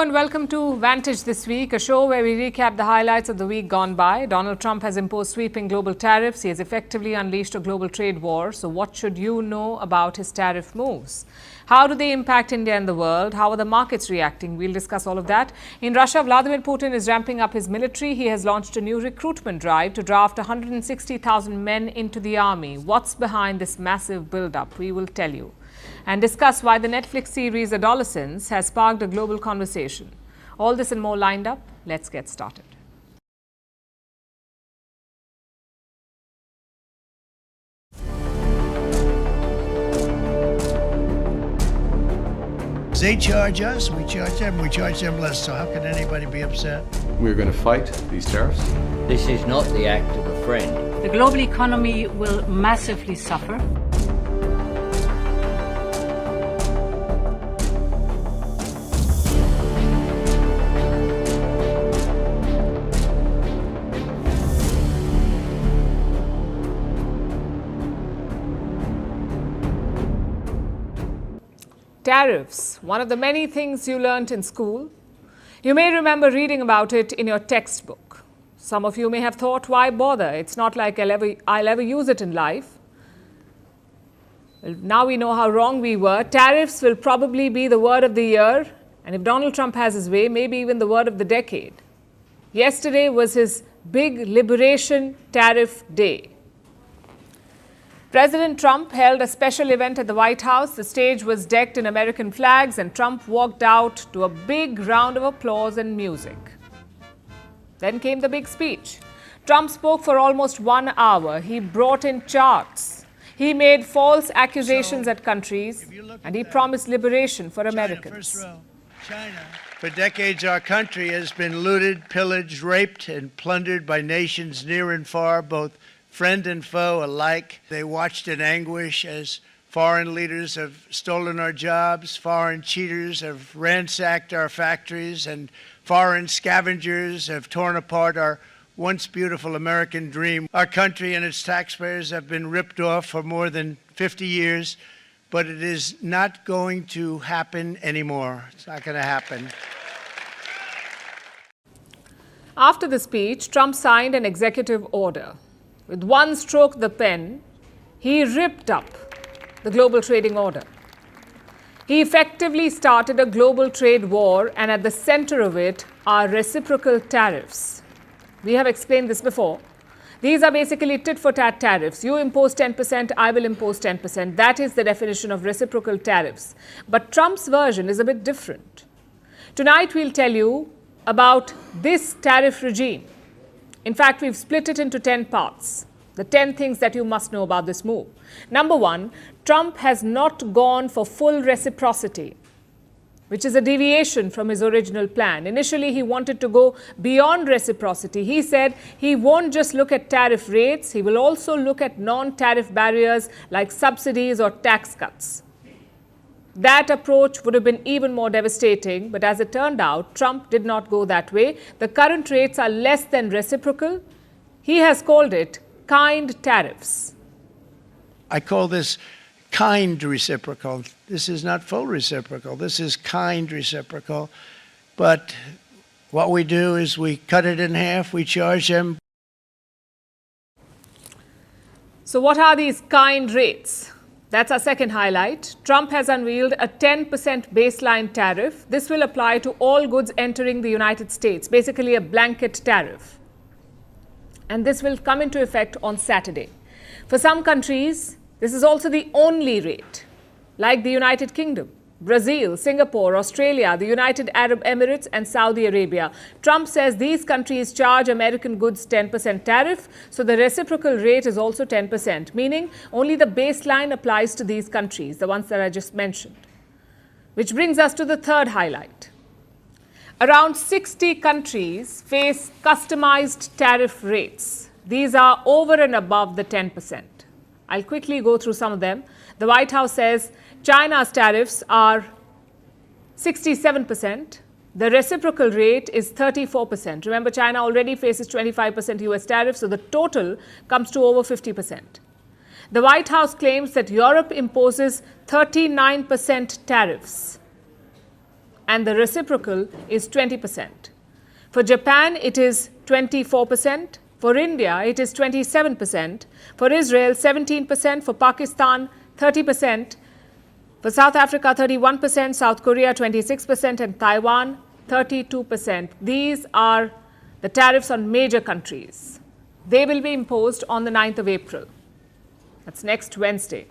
and welcome to Vantage this week, a show where we recap the highlights of the week gone by. Donald Trump has imposed sweeping global tariffs. He has effectively unleashed a global trade war. So what should you know about his tariff moves? How do they impact India and the world? How are the markets reacting? We'll discuss all of that. In Russia, Vladimir Putin is ramping up his military. He has launched a new recruitment drive to draft 160,000 men into the army. What's behind this massive build-up? We will tell you. And discuss why the Netflix series Adolescence has sparked a global conversation. All this and more lined up. Let's get started. They charge us, we charge them less. So how can anybody be upset? We're going to fight these tariffs. This is not the act of a friend. The global economy will massively suffer. Tariffs, one of the many things you learnt in school. You may remember reading about it in your textbook. Some of you may have thought, why bother? It's not like I'll ever use it in life. Well, now we know how wrong we were. Tariffs will probably be the word of the year, and if Donald Trump has his way, maybe even the word of the decade. Yesterday was his big liberation tariff day. President Trump held a special event at the White House. The stage was decked in American flags and Trump walked out to a big round of applause and music. Then came the big speech. Trump spoke for almost 1 hour. He brought in charts. He made false accusations at countries and he promised liberation for Americans. China. For decades, our country has been looted, pillaged, raped, and plundered by nations near and far, both friend and foe alike. They watched in anguish as foreign leaders have stolen our jobs, foreign cheaters have ransacked our factories, and foreign scavengers have torn apart our once beautiful American dream. Our country and its taxpayers have been ripped off for more than 50 years, but it is not going to happen anymore. It's not going to happen. After the speech, Trump signed an executive order. With one stroke of the pen, he ripped up the global trading order. He effectively started a global trade war, and at the center of it are reciprocal tariffs. We have explained this before. These are basically tit-for-tat tariffs. You impose 10%, I will impose 10%. That is the definition of reciprocal tariffs. But Trump's version is a bit different. Tonight we'll tell you about this tariff regime. In fact, we've split it into 10 parts, the 10 things that you must know about this move. Number one, Trump has not gone for full reciprocity, which is a deviation from his original plan. Initially, he wanted to go beyond reciprocity. He said he won't just look at tariff rates, he will also look at non-tariff barriers like subsidies or tax cuts. That approach would have been even more devastating, but as it turned out, Trump did not go that way. The current rates are less than reciprocal. He has called it kind tariffs. I call this kind reciprocal. This is not full reciprocal. This is kind reciprocal. But what we do is we cut it in half, we charge them. So what are these kind rates? That's our second highlight. Trump has unveiled a 10% baseline tariff. This will apply to all goods entering the United States, basically a blanket tariff. And this will come into effect on Saturday. For some countries, this is also the only rate, like the United Kingdom, Brazil, Singapore, Australia, the United Arab Emirates, and Saudi Arabia. Trump says these countries charge American goods 10% tariff, so the reciprocal rate is also 10%, meaning only the baseline applies to these countries, the ones that I just mentioned. Which brings us to the third highlight. Around 60 countries face customized tariff rates. These are over and above the 10%. I'll quickly go through some of them. The White House says China's tariffs are 67%. The reciprocal rate is 34%. Remember, China already faces 25% US tariffs, so the total comes to over 50%. The White House claims that Europe imposes 39% tariffs. and the reciprocal is 20%. For Japan, it is 24%. For India, it is 27%. For Israel, 17%. For Pakistan, 30%. For South Africa, 31%. South Korea, 26%. And Taiwan, 32%. These are the tariffs on major countries. They will be imposed on the 9th of April. That's next Wednesday.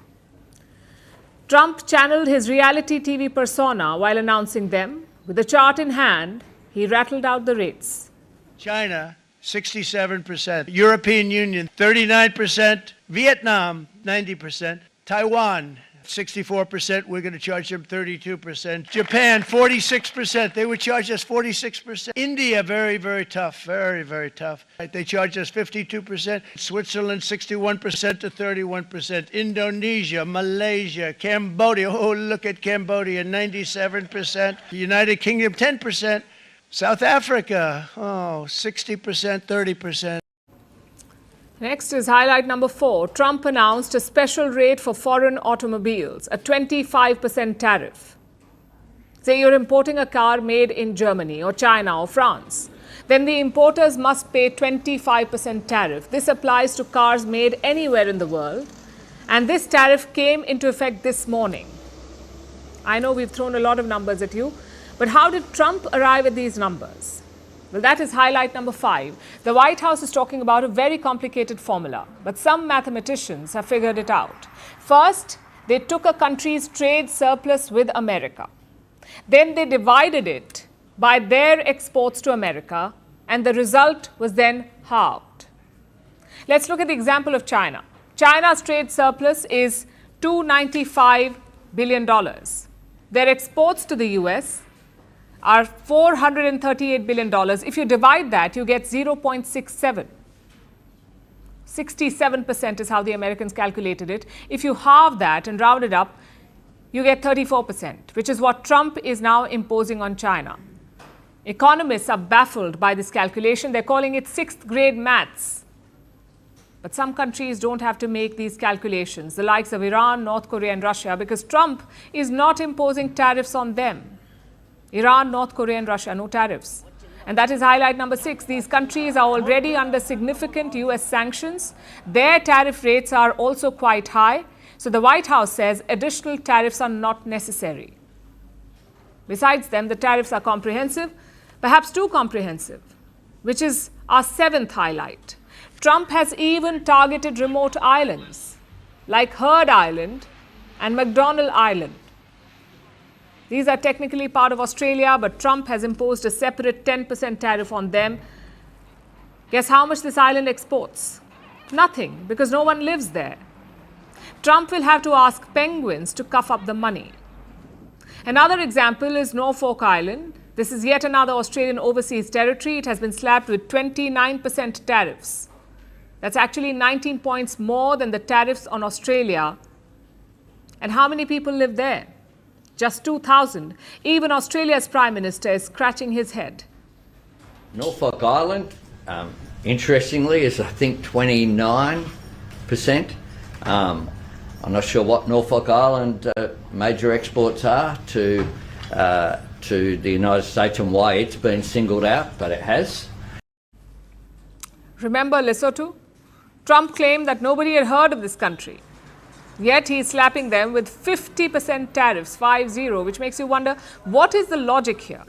Trump channeled his reality TV persona while announcing them. With the chart in hand, he rattled out the rates. China, 67%. European Union, 39%. Vietnam, 90%. Taiwan, 64%. We're going to charge them 32%. Japan, 46%. They would charge us 46%. India, very, very tough. Very, very tough. They charge us 52%. Switzerland, 61% to 31%. Indonesia, Malaysia, Cambodia. Oh, look at Cambodia, 97%. United Kingdom, 10%. South Africa, 60%, 30%. Next is highlight number 4. Trump announced a special rate for foreign automobiles, a 25% tariff. Say you're importing a car made in Germany or China or France. Then the importers must pay 25% tariff. This applies to cars made anywhere in the world. And this tariff came into effect this morning. I know we've thrown a lot of numbers at you. But how did Trump arrive at these numbers? Well, that is highlight number 5. The White House is talking about a very complicated formula, but some mathematicians have figured it out. First, they took a country's trade surplus with America. Then they divided it by their exports to America, and the result was then halved. Let's look at the example of China. China's trade surplus is $295 billion. Their exports to the U.S. are $438 billion. If you divide that, you get 0.67. 67% is how the Americans calculated it. If you halve that and round it up, you get 34%, which is what Trump is now imposing on China. Economists are baffled by this calculation. They're calling it 6th grade maths. But some countries don't have to make these calculations, the likes of Iran, North Korea, and Russia, because Trump is not imposing tariffs on them. Iran, North Korea, and Russia, no tariffs. And that is highlight number 6. These countries are already under significant U.S. sanctions. Their tariff rates are also quite high. So the White House says additional tariffs are not necessary. Besides them, the tariffs are comprehensive, perhaps too comprehensive, which is our 7th highlight. Trump has even targeted remote islands like Heard Island and McDonnell Island. These are technically part of Australia, but Trump has imposed a separate 10% tariff on them. Guess how much this island exports? Nothing, because no one lives there. Trump will have to ask penguins to cough up the money. Another example is Norfolk Island. This is yet another Australian overseas territory. It has been slapped with 29% tariffs. That's actually 19 points more than the tariffs on Australia. And how many people live there? Just 2,000. Even Australia's Prime Minister is scratching his head. Norfolk Island, interestingly, is I think 29%. I'm not sure what Norfolk Island major exports are to the United States and why it's been singled out, but it has. Remember Lesotho? Trump claimed that nobody had heard of this country. Yet he is slapping them with 50% tariffs, 50, which makes you wonder, what is the logic here?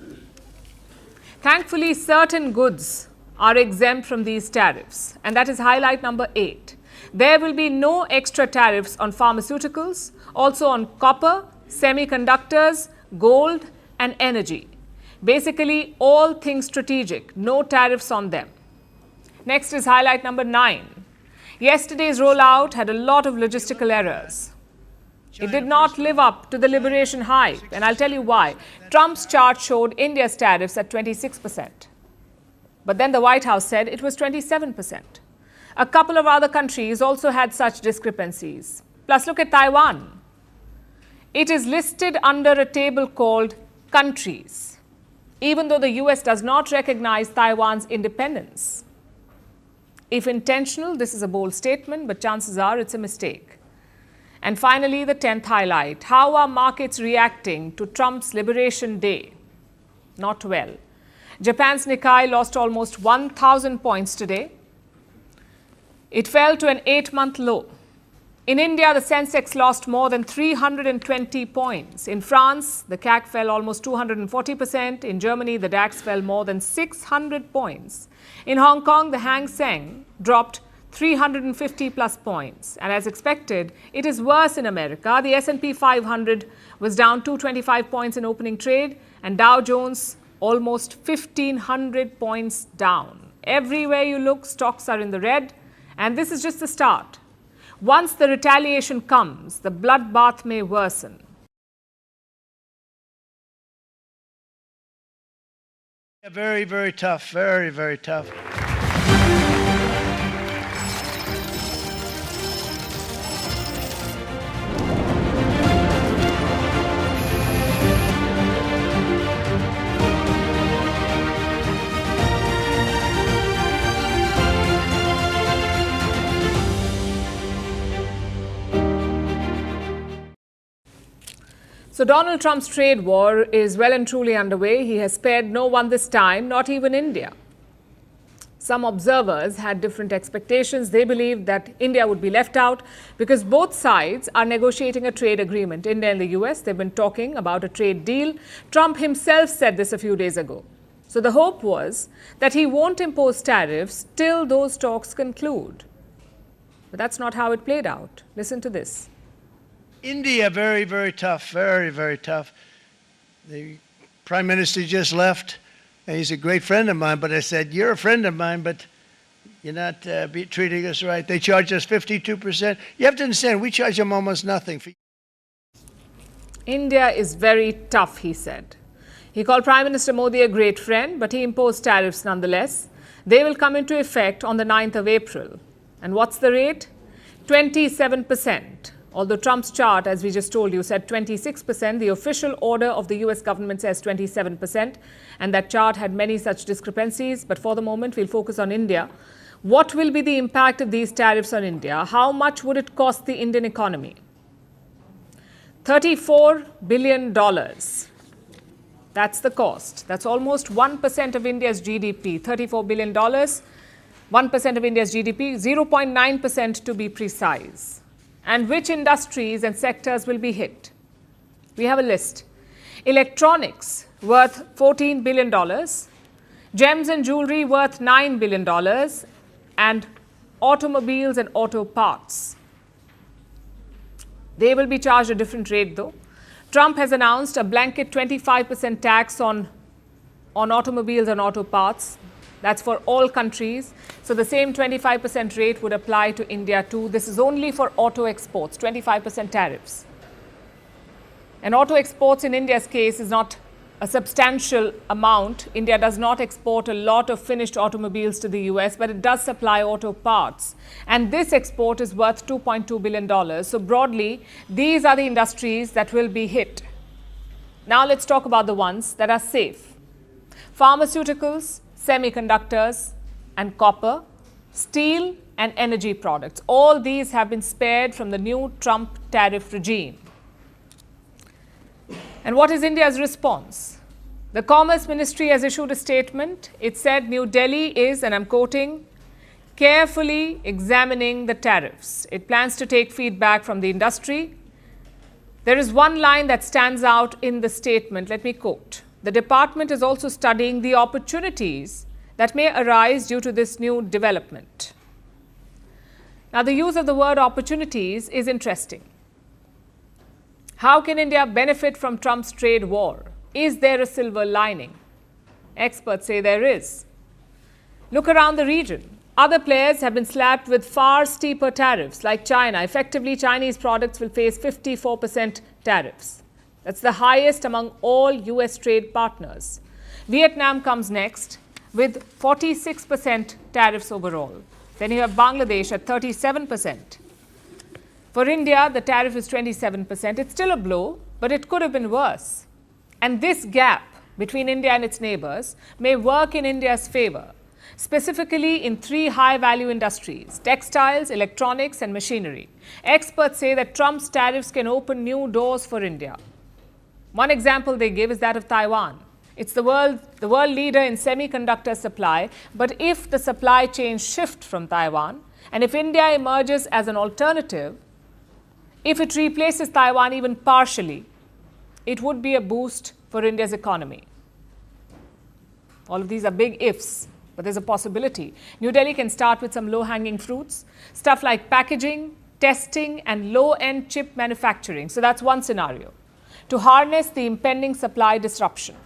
Thankfully, certain goods are exempt from these tariffs, and that is highlight number 8. There will be no extra tariffs on pharmaceuticals, also on copper, semiconductors, gold, and energy. Basically, all things strategic, no tariffs on them. Next is highlight number 9. Yesterday's rollout had a lot of logistical errors. It did not live up to the liberation hype, and I'll tell you why. Trump's chart showed India's tariffs at 26%. But then the White House said it was 27%. A couple of other countries also had such discrepancies. Plus, look at Taiwan. It is listed under a table called countries, even though the US does not recognize Taiwan's independence. If intentional, this is a bold statement, but chances are it's a mistake. And finally, the 10th highlight. How are markets reacting to Trump's Liberation Day? not well. Japan's Nikkei lost almost 1,000 points today. It fell to an 8-month low. In India, the Sensex lost more than 320 points. In France, the CAC fell almost 240%. In Germany, the DAX fell more than 600 points. In Hong Kong, the Hang Seng dropped 350 plus points. And as expected, it is worse in America. The S&P 500 was down 225 points in opening trade, and Dow Jones almost 1,500 points down. Everywhere you look, stocks are in the red, and this is just the start. Once the retaliation comes, the bloodbath may worsen. Very, very tough, very, very tough. So Donald Trump's trade war is well and truly underway. He has spared no one this time, not even India. Some observers had different expectations. They believed that India would be left out because both sides are negotiating a trade agreement. India and the US, they've been talking about a trade deal. Trump himself said this a few days ago. So the hope was that he won't impose tariffs till those talks conclude. But that's not how it played out. Listen to this. India, very, very tough, very, very tough. The Prime Minister just left, and he's a great friend of mine, but I said, you're a friend of mine, but you're not treating us right. They charge us 52%. You have to understand, we charge them almost nothing. India is very tough, he said. He called Prime Minister Modi a great friend, but he imposed tariffs nonetheless. They will come into effect on the 9th of April. And what's the rate? 27%. Although Trump's chart, as we just told you, said 26%, the official order of the US government says 27%. And that chart had many such discrepancies. But for the moment, we'll focus on India. What will be the impact of these tariffs on India? How much would it cost the Indian economy? $34 billion. That's the cost. That's almost 1% of India's GDP. $34 billion, 1% of India's GDP, 0.9% to be precise. And which industries and sectors will be hit? We have a list. Electronics worth $14 billion, gems and jewelry worth $9 billion, and automobiles and auto parts. They will be charged a different rate though. Trump has announced a blanket 25% tax on automobiles and auto parts. That's for all countries. So the same 25% rate would apply to India too. This is only for auto exports, 25% tariffs. And auto exports in India's case is not a substantial amount. India does not export a lot of finished automobiles to the US, but it does supply auto parts. And this export is worth $2.2 billion. So broadly, these are the industries that will be hit. Now let's talk about the ones that are safe. Pharmaceuticals, semiconductors and copper, steel and energy products. All these have been spared from the new Trump tariff regime. And what is India's response? The Commerce Ministry has issued a statement. It said New Delhi is, and I'm quoting, carefully examining the tariffs. It plans to take feedback from the industry. There is one line that stands out in the statement. Let me quote. The department is also studying the opportunities that may arise due to this new development. Now, the use of the word opportunities is interesting. How can India benefit from Trump's trade war? Is there a silver lining? Experts say there is. Look around the region. Other players have been slapped with far steeper tariffs, like China. Effectively, Chinese products will face 54% tariffs. That's the highest among all US trade partners. Vietnam comes next with 46% tariffs overall. Then you have Bangladesh at 37%. For India, the tariff is 27%. It's still a blow, but it could have been worse. And this gap between India and its neighbors may work in India's favor, specifically in three high-value industries: textiles, electronics, and machinery. Experts say that Trump's tariffs can open new doors for India. One example they give is that of Taiwan. It's the world leader in semiconductor supply. But if the supply chains shift from Taiwan, and if India emerges as an alternative, if it replaces Taiwan even partially, it would be a boost for India's economy. All of these are big ifs, but there's a possibility. New Delhi can start with some low-hanging fruits, stuff like packaging, testing, and low-end chip manufacturing. So that's one scenario, to harness the impending supply disruption.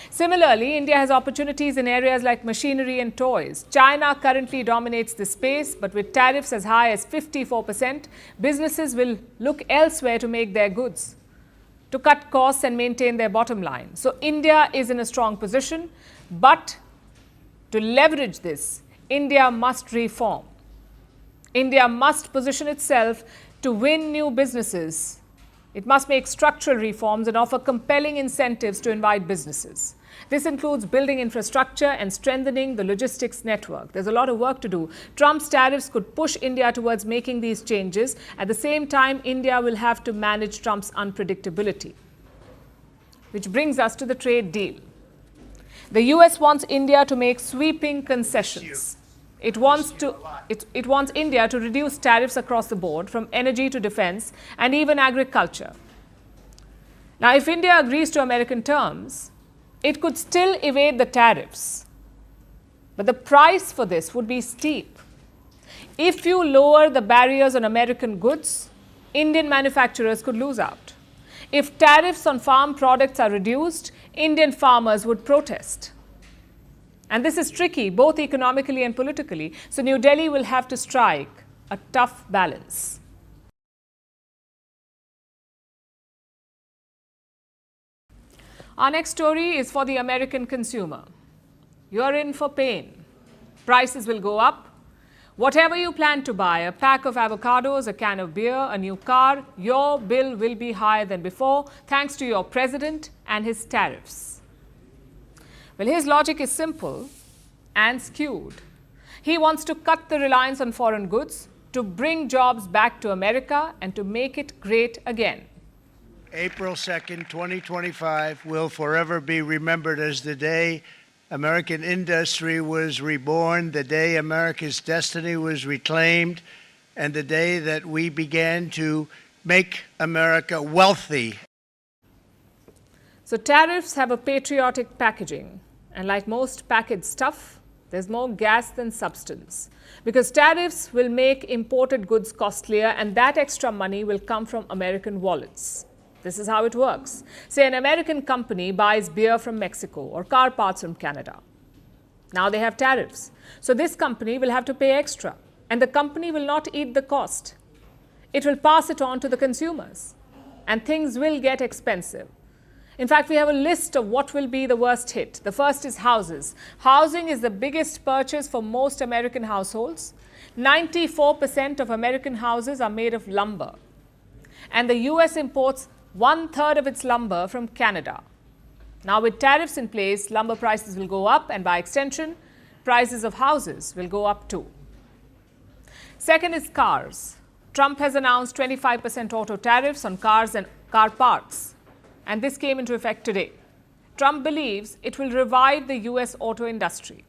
Similarly, India has opportunities in areas like machinery and toys. China currently dominates this space, but with tariffs as high as 54%, businesses will look elsewhere to make their goods, to cut costs and maintain their bottom line. So India is in a strong position, but to leverage this, India must reform. India must position itself to win new businesses. It must make structural reforms and offer compelling incentives to invite businesses. This includes building infrastructure and strengthening the logistics network. There's a lot of work to do. Trump's tariffs could push India towards making these changes. At the same time, India will have to manage Trump's unpredictability. Which brings us to the trade deal. The US wants India to make sweeping concessions. It wants India to reduce tariffs across the board, from energy to defense and even agriculture. Now, if India agrees to American terms, it could still evade the tariffs. But the price for this would be steep. If you lower the barriers on American goods, Indian manufacturers could lose out. If tariffs on farm products are reduced, Indian farmers would protest. And this is tricky, both economically and politically. So New Delhi will have to strike a tough balance. Our next story is for the American consumer. You're in for pain. Prices will go up. Whatever you plan to buy, a pack of avocados, a can of beer, a new car, your bill will be higher than before, thanks to your president and his tariffs. Well, his logic is simple and skewed. He wants to cut the reliance on foreign goods, to bring jobs back to America and to make it great again. April 2nd, 2025 will forever be remembered as the day American industry was reborn, the day America's destiny was reclaimed, and the day that we began to make America wealthy. So tariffs have a patriotic packaging, and like most packaged stuff, there's more gas than substance. Because tariffs will make imported goods costlier, and that extra money will come from American wallets. This is how it works. Say an American company buys beer from Mexico or car parts from Canada. Now they have tariffs. So this company will have to pay extra, and the company will not eat the cost. It will pass it on to the consumers, and things will get expensive. In fact, we have a list of what will be the worst hit. The first is houses. Housing is the biggest purchase for most American households. 94% of American houses are made of lumber. And the US imports 1/3 of its lumber from Canada. Now, with tariffs in place, lumber prices will go up, and by extension, prices of houses will go up too. Second is cars. Trump has announced 25% auto tariffs on cars and car parts. And this came into effect today. Trump believes it will revive the US auto industry.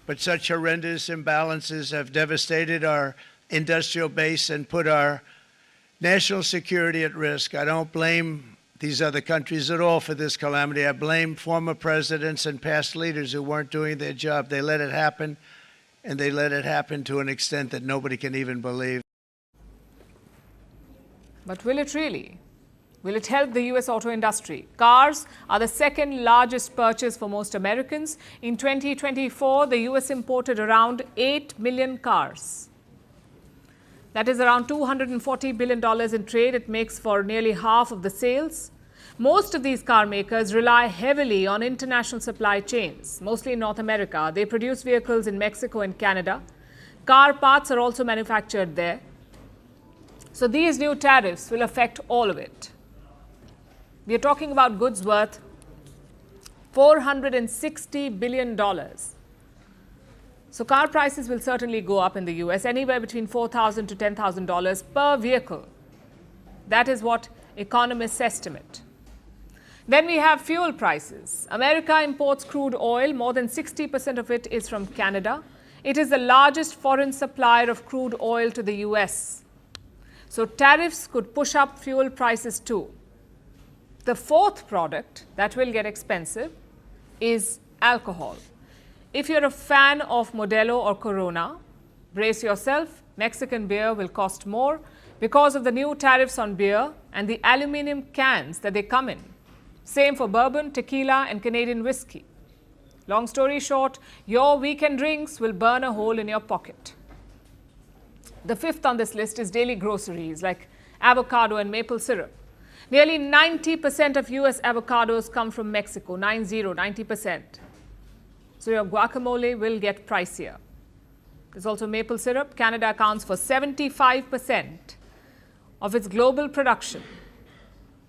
But such horrendous imbalances have devastated our industrial base and put our national security at risk. I don't blame these other countries at all for this calamity. I blame former presidents and past leaders who weren't doing their job. They let it happen, and they let it happen to an extent that nobody can even believe. But will it really? Will it help the US auto industry? Cars are the second largest purchase for most Americans. In 2024, the US imported around 8 million cars. That is around $240 billion in trade. It makes for nearly half of the sales. Most of these car makers rely heavily on international supply chains, mostly in North America. They produce vehicles in Mexico and Canada. Car parts are also manufactured there. So these new tariffs will affect all of it. We are talking about goods worth $460 billion. So car prices will certainly go up in the US, anywhere between $4,000 to $10,000 per vehicle. That is what economists estimate. Then we have fuel prices. America imports crude oil. More than 60% of it is from Canada. It is the largest foreign supplier of crude oil to the U.S. So tariffs could push up fuel prices too. The fourth product that will get expensive is alcohol. If you're a fan of Modelo or Corona, brace yourself. Mexican beer will cost more because of the new tariffs on beer and the aluminum cans that they come in. Same for bourbon, tequila, and Canadian whiskey. Long story short, your weekend drinks will burn a hole in your pocket. The fifth on this list is daily groceries like avocado and maple syrup. Nearly 90% of US avocados come from Mexico, 90%. So your guacamole will get pricier. There's also maple syrup. Canada accounts for 75% of its global production.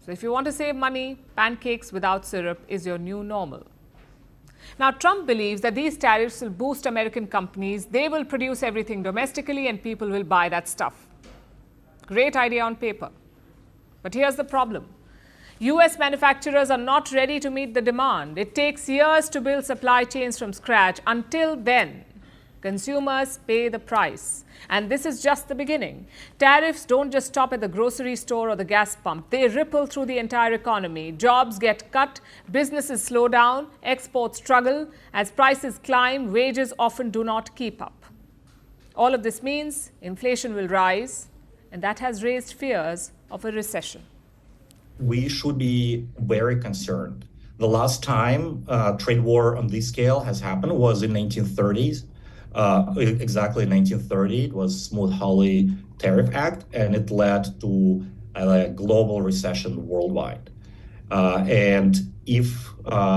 So if you want to save money, pancakes without syrup is your new normal. Now, Trump believes that these tariffs will boost American companies. They will produce everything domestically and people will buy that stuff. Great idea on paper. But here's the problem. US manufacturers are not ready to meet the demand. It takes years to build supply chains from scratch. Until then, consumers pay the price. And this is just the beginning. Tariffs don't just stop at the grocery store or the gas pump. They ripple through the entire economy. Jobs get cut, businesses slow down, exports struggle. As prices climb, wages often do not keep up. All of this means inflation will rise, and that has raised fears of a recession. We should be very concerned. The last time trade war on this scale has happened was in 1930s. Exactly in 1930, it was Smoot-Hawley Tariff Act, and it led to a global recession worldwide. And if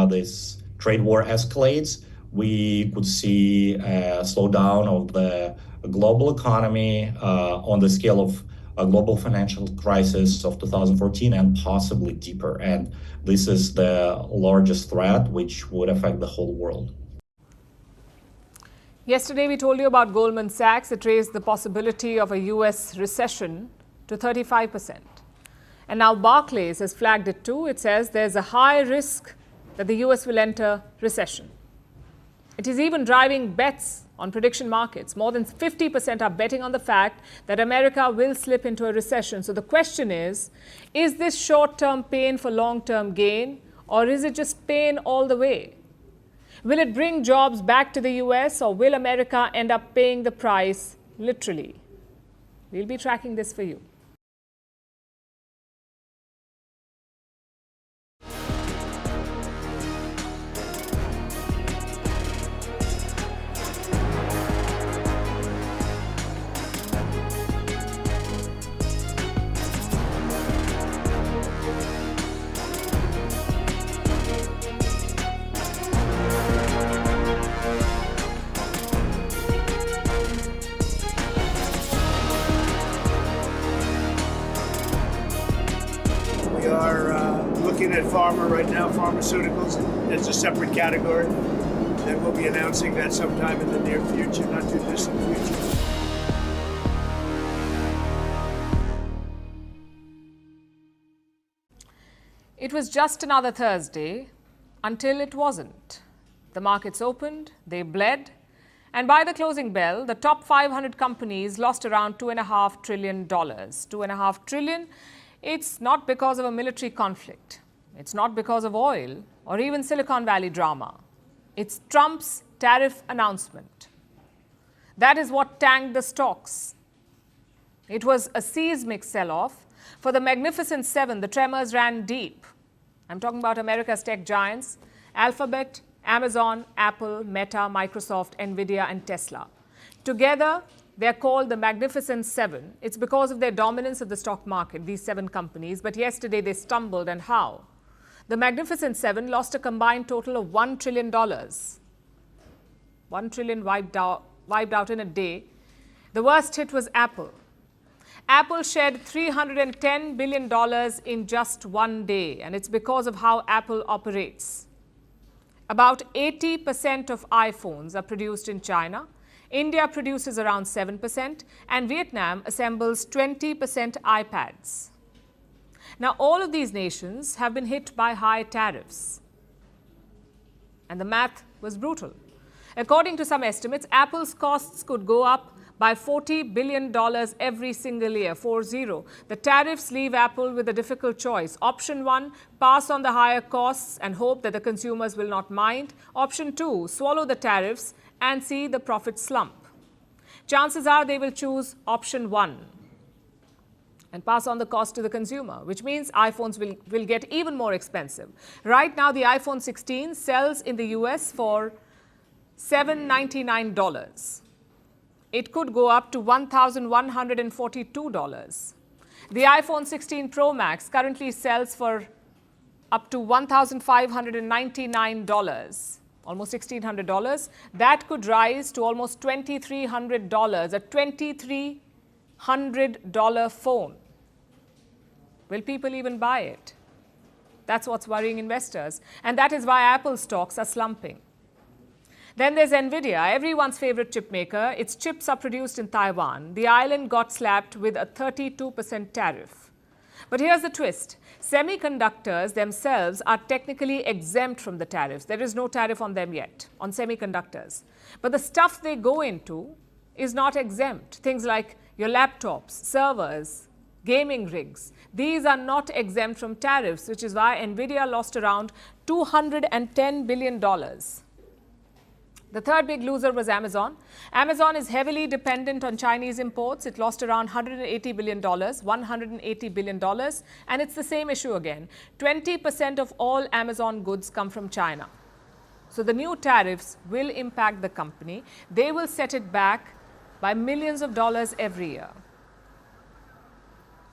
this trade war escalates, we could see a slowdown of the global economy on the scale of a global financial crisis of 2014 and possibly deeper. And this is the largest threat which would affect the whole world. Yesterday, we told you about Goldman Sachs. It raised the possibility of a US recession to 35%. And now Barclays has flagged it too. It says there's a high risk that the US will enter recession. It is even driving bets on prediction markets. More than 50% are betting on the fact that America will slip into a recession. So the question is this short-term pain for long-term gain, or is it just pain all the way? Will it bring jobs back to the US, or will America end up paying the price literally? We'll be tracking this for you. We are looking at pharma right now, pharmaceuticals as a separate category. Then we'll be announcing that sometime in the near future, not too distant future. It was just another Thursday until it wasn't. The markets opened, they bled, and by the closing bell, the top 500 companies lost around $2.5 trillion. $2.5 trillion. It's not because of a military conflict. It's not because of oil or even Silicon Valley drama. It's Trump's tariff announcement. That is what tanked the stocks. It was a seismic sell-off. For the Magnificent Seven, the tremors ran deep. I'm talking about America's tech giants, Alphabet, Amazon, Apple, Meta, Microsoft, Nvidia, and Tesla. Together, they're called the Magnificent Seven. It's because of their dominance of the stock market, these seven companies. But yesterday they stumbled, and how? The Magnificent Seven lost a combined total of $1 trillion. $1 trillion wiped out in a day. The worst hit was Apple. Apple shed $310 billion in just one day, and it's because of how Apple operates. About 80% of iPhones are produced in China. India produces around 7%, and Vietnam assembles 20% iPads. Now, all of these nations have been hit by high tariffs. And the math was brutal. According to some estimates, Apple's costs could go up by $40 billion every single year, 40. The tariffs leave Apple with a difficult choice. Option 1, pass on the higher costs and hope that the consumers will not mind. Option 2, swallow the tariffs and see the profit slump. Chances are they will choose option 1 and pass on the cost to the consumer, which means iPhones will get even more expensive. Right now, the iPhone 16 sells in the US for $799. It could go up to $1,142. The iPhone 16 Pro Max currently sells for up to $1,599, almost $1,600. That could rise to almost $2,300, a $2,300 phone. Will people even buy it? That's what's worrying investors. And that is why Apple stocks are slumping. Then there's NVIDIA, everyone's favorite chip maker. Its chips are produced in Taiwan. The island got slapped with a 32% tariff. But here's the twist. Semiconductors themselves are technically exempt from the tariffs. There is no tariff on them yet, on semiconductors. But the stuff they go into is not exempt. Things like your laptops, servers, gaming rigs. These are not exempt from tariffs, which is why NVIDIA lost around $210 billion. The third big loser was Amazon. Amazon is heavily dependent on Chinese imports. It lost around $180 billion, $180 billion. And it's the same issue again. 20% of all Amazon goods come from China. So the new tariffs will impact the company. They will set it back by millions of dollars every year.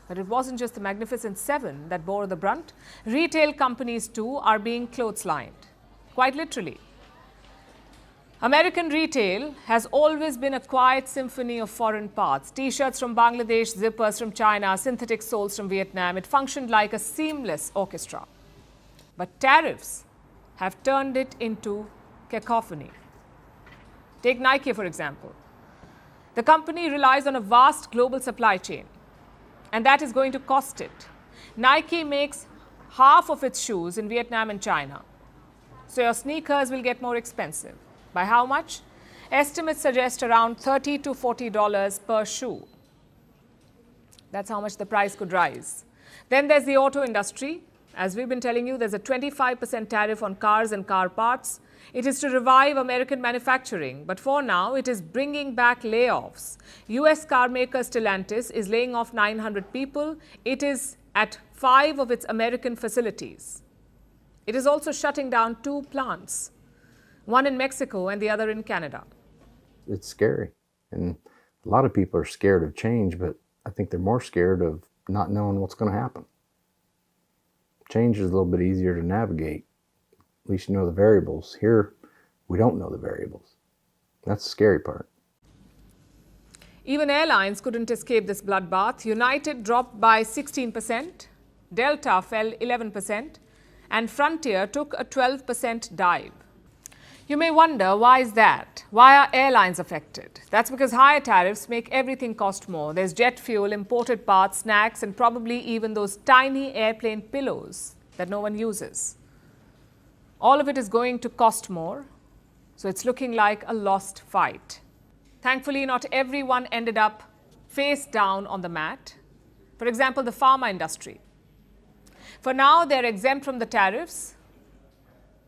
But it wasn't just the Magnificent Seven that bore the brunt. Retail companies too are being clotheslined, quite literally. American retail has always been a quiet symphony of foreign parts. T-shirts from Bangladesh, zippers from China, synthetic soles from Vietnam. It functioned like a seamless orchestra. But tariffs have turned it into cacophony. Take Nike, for example. The company relies on a vast global supply chain, and that is going to cost it. Nike makes half of its shoes in Vietnam and China. So your sneakers will get more expensive. By how much? Estimates suggest around $30 to $40 per shoe. That's how much the price could rise. Then there's the auto industry. As we've been telling you, there's a 25% tariff on cars and car parts. It is to revive American manufacturing, but for now, it is bringing back layoffs. U.S. car maker Stellantis is laying off 900 people. It is at 5 of its American facilities. It is also shutting down 2 plants, one in Mexico and the other in Canada. It's scary. And a lot of people are scared of change, but I think they're more scared of not knowing what's going to happen. Change is a little bit easier to navigate. At least you know the variables. Here, we don't know the variables. That's the scary part. Even airlines couldn't escape this bloodbath. United dropped by 16%, Delta fell 11%, and Frontier took a 12% dive. You may wonder, why is that? Why are airlines affected? That's because higher tariffs make everything cost more. There's jet fuel, imported parts, snacks, and probably even those tiny airplane pillows that no one uses. All of it is going to cost more, so it's looking like a lost fight. Thankfully, not everyone ended up face down on the mat. For example, the pharma industry. For now, they're exempt from the tariffs.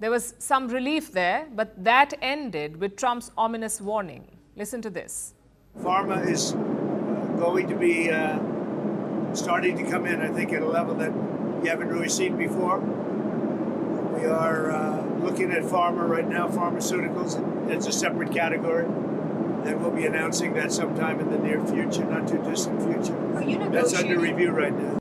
There was some relief there, but that ended with Trump's ominous warning. Listen to this. Pharma is going to be starting to come in, I think, at a level that you haven't really seen before. We are looking at pharma right now, pharmaceuticals. It's a separate category. And we'll be announcing that sometime in the near future, not too distant future. That's under review right now.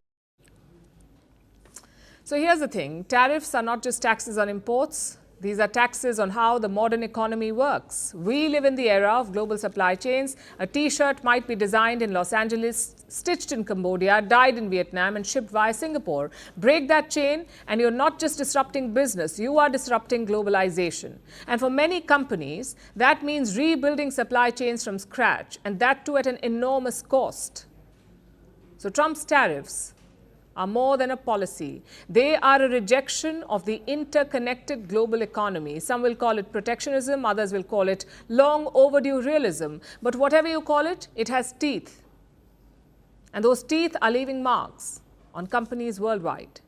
So here's the thing. Tariffs are not just taxes on imports. These are taxes on how the modern economy works. We live in the era of global supply chains. A T-shirt might be designed in Los Angeles, stitched in Cambodia, dyed in Vietnam, and shipped via Singapore. Break that chain, and you're not just disrupting business, you are disrupting globalization. And for many companies, that means rebuilding supply chains from scratch, and that too at an enormous cost. So Trump's tariffs are more than a policy. They are a rejection of the interconnected global economy. Some will call it protectionism, others will call it long overdue realism. But whatever you call it, it has teeth. And those teeth are leaving marks on companies worldwide.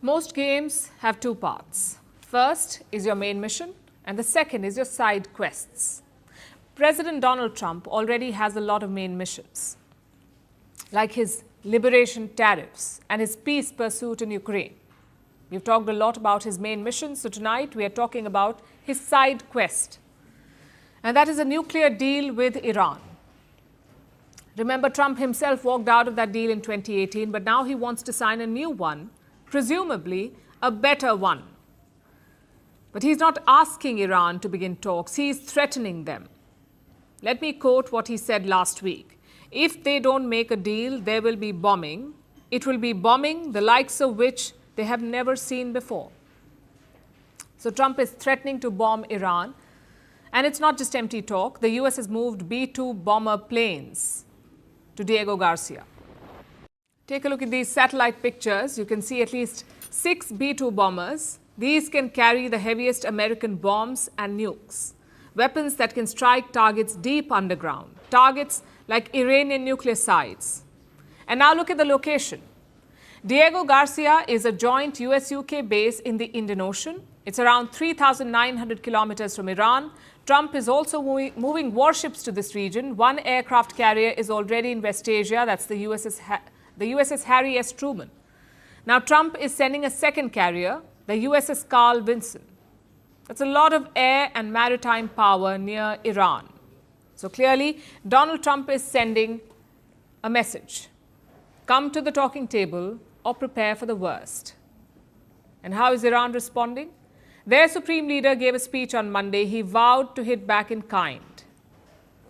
Most games have two parts. First is your main mission, and the second is your side quests. President Donald Trump already has a lot of main missions, like his liberation tariffs and his peace pursuit in Ukraine. We've talked a lot about his main mission, so tonight we are talking about his side quest. And that is a nuclear deal with Iran. Remember, Trump himself walked out of that deal in 2018, but now he wants to sign a new one, presumably a better one. But he's not asking Iran to begin talks, he's threatening them. Let me quote what he said last week. If they don't make a deal, there will be bombing. It will be bombing the likes of which they have never seen before. So Trump is threatening to bomb Iran. And it's not just empty talk. The US has moved B-2 bomber planes to Diego Garcia. Take a look at these satellite pictures. You can see at least 6 B-2 bombers. These can carry the heaviest American bombs and nukes. Weapons that can strike targets deep underground, targets like Iranian nuclear sites. And now look at the location. Diego Garcia is a joint US-UK base in the Indian Ocean. It's around 3,900 kilometers from Iran. Trump is also moving warships to this region. One aircraft carrier is already in West Asia. That's the USS Harry S. Truman. Now Trump is sending a second carrier, the USS Carl Vinson. That's a lot of air and maritime power near Iran. So clearly, Donald Trump is sending a message. Come to the talking table or prepare for the worst. And how is Iran responding? Their supreme leader gave a speech on Monday. He vowed to hit back in kind.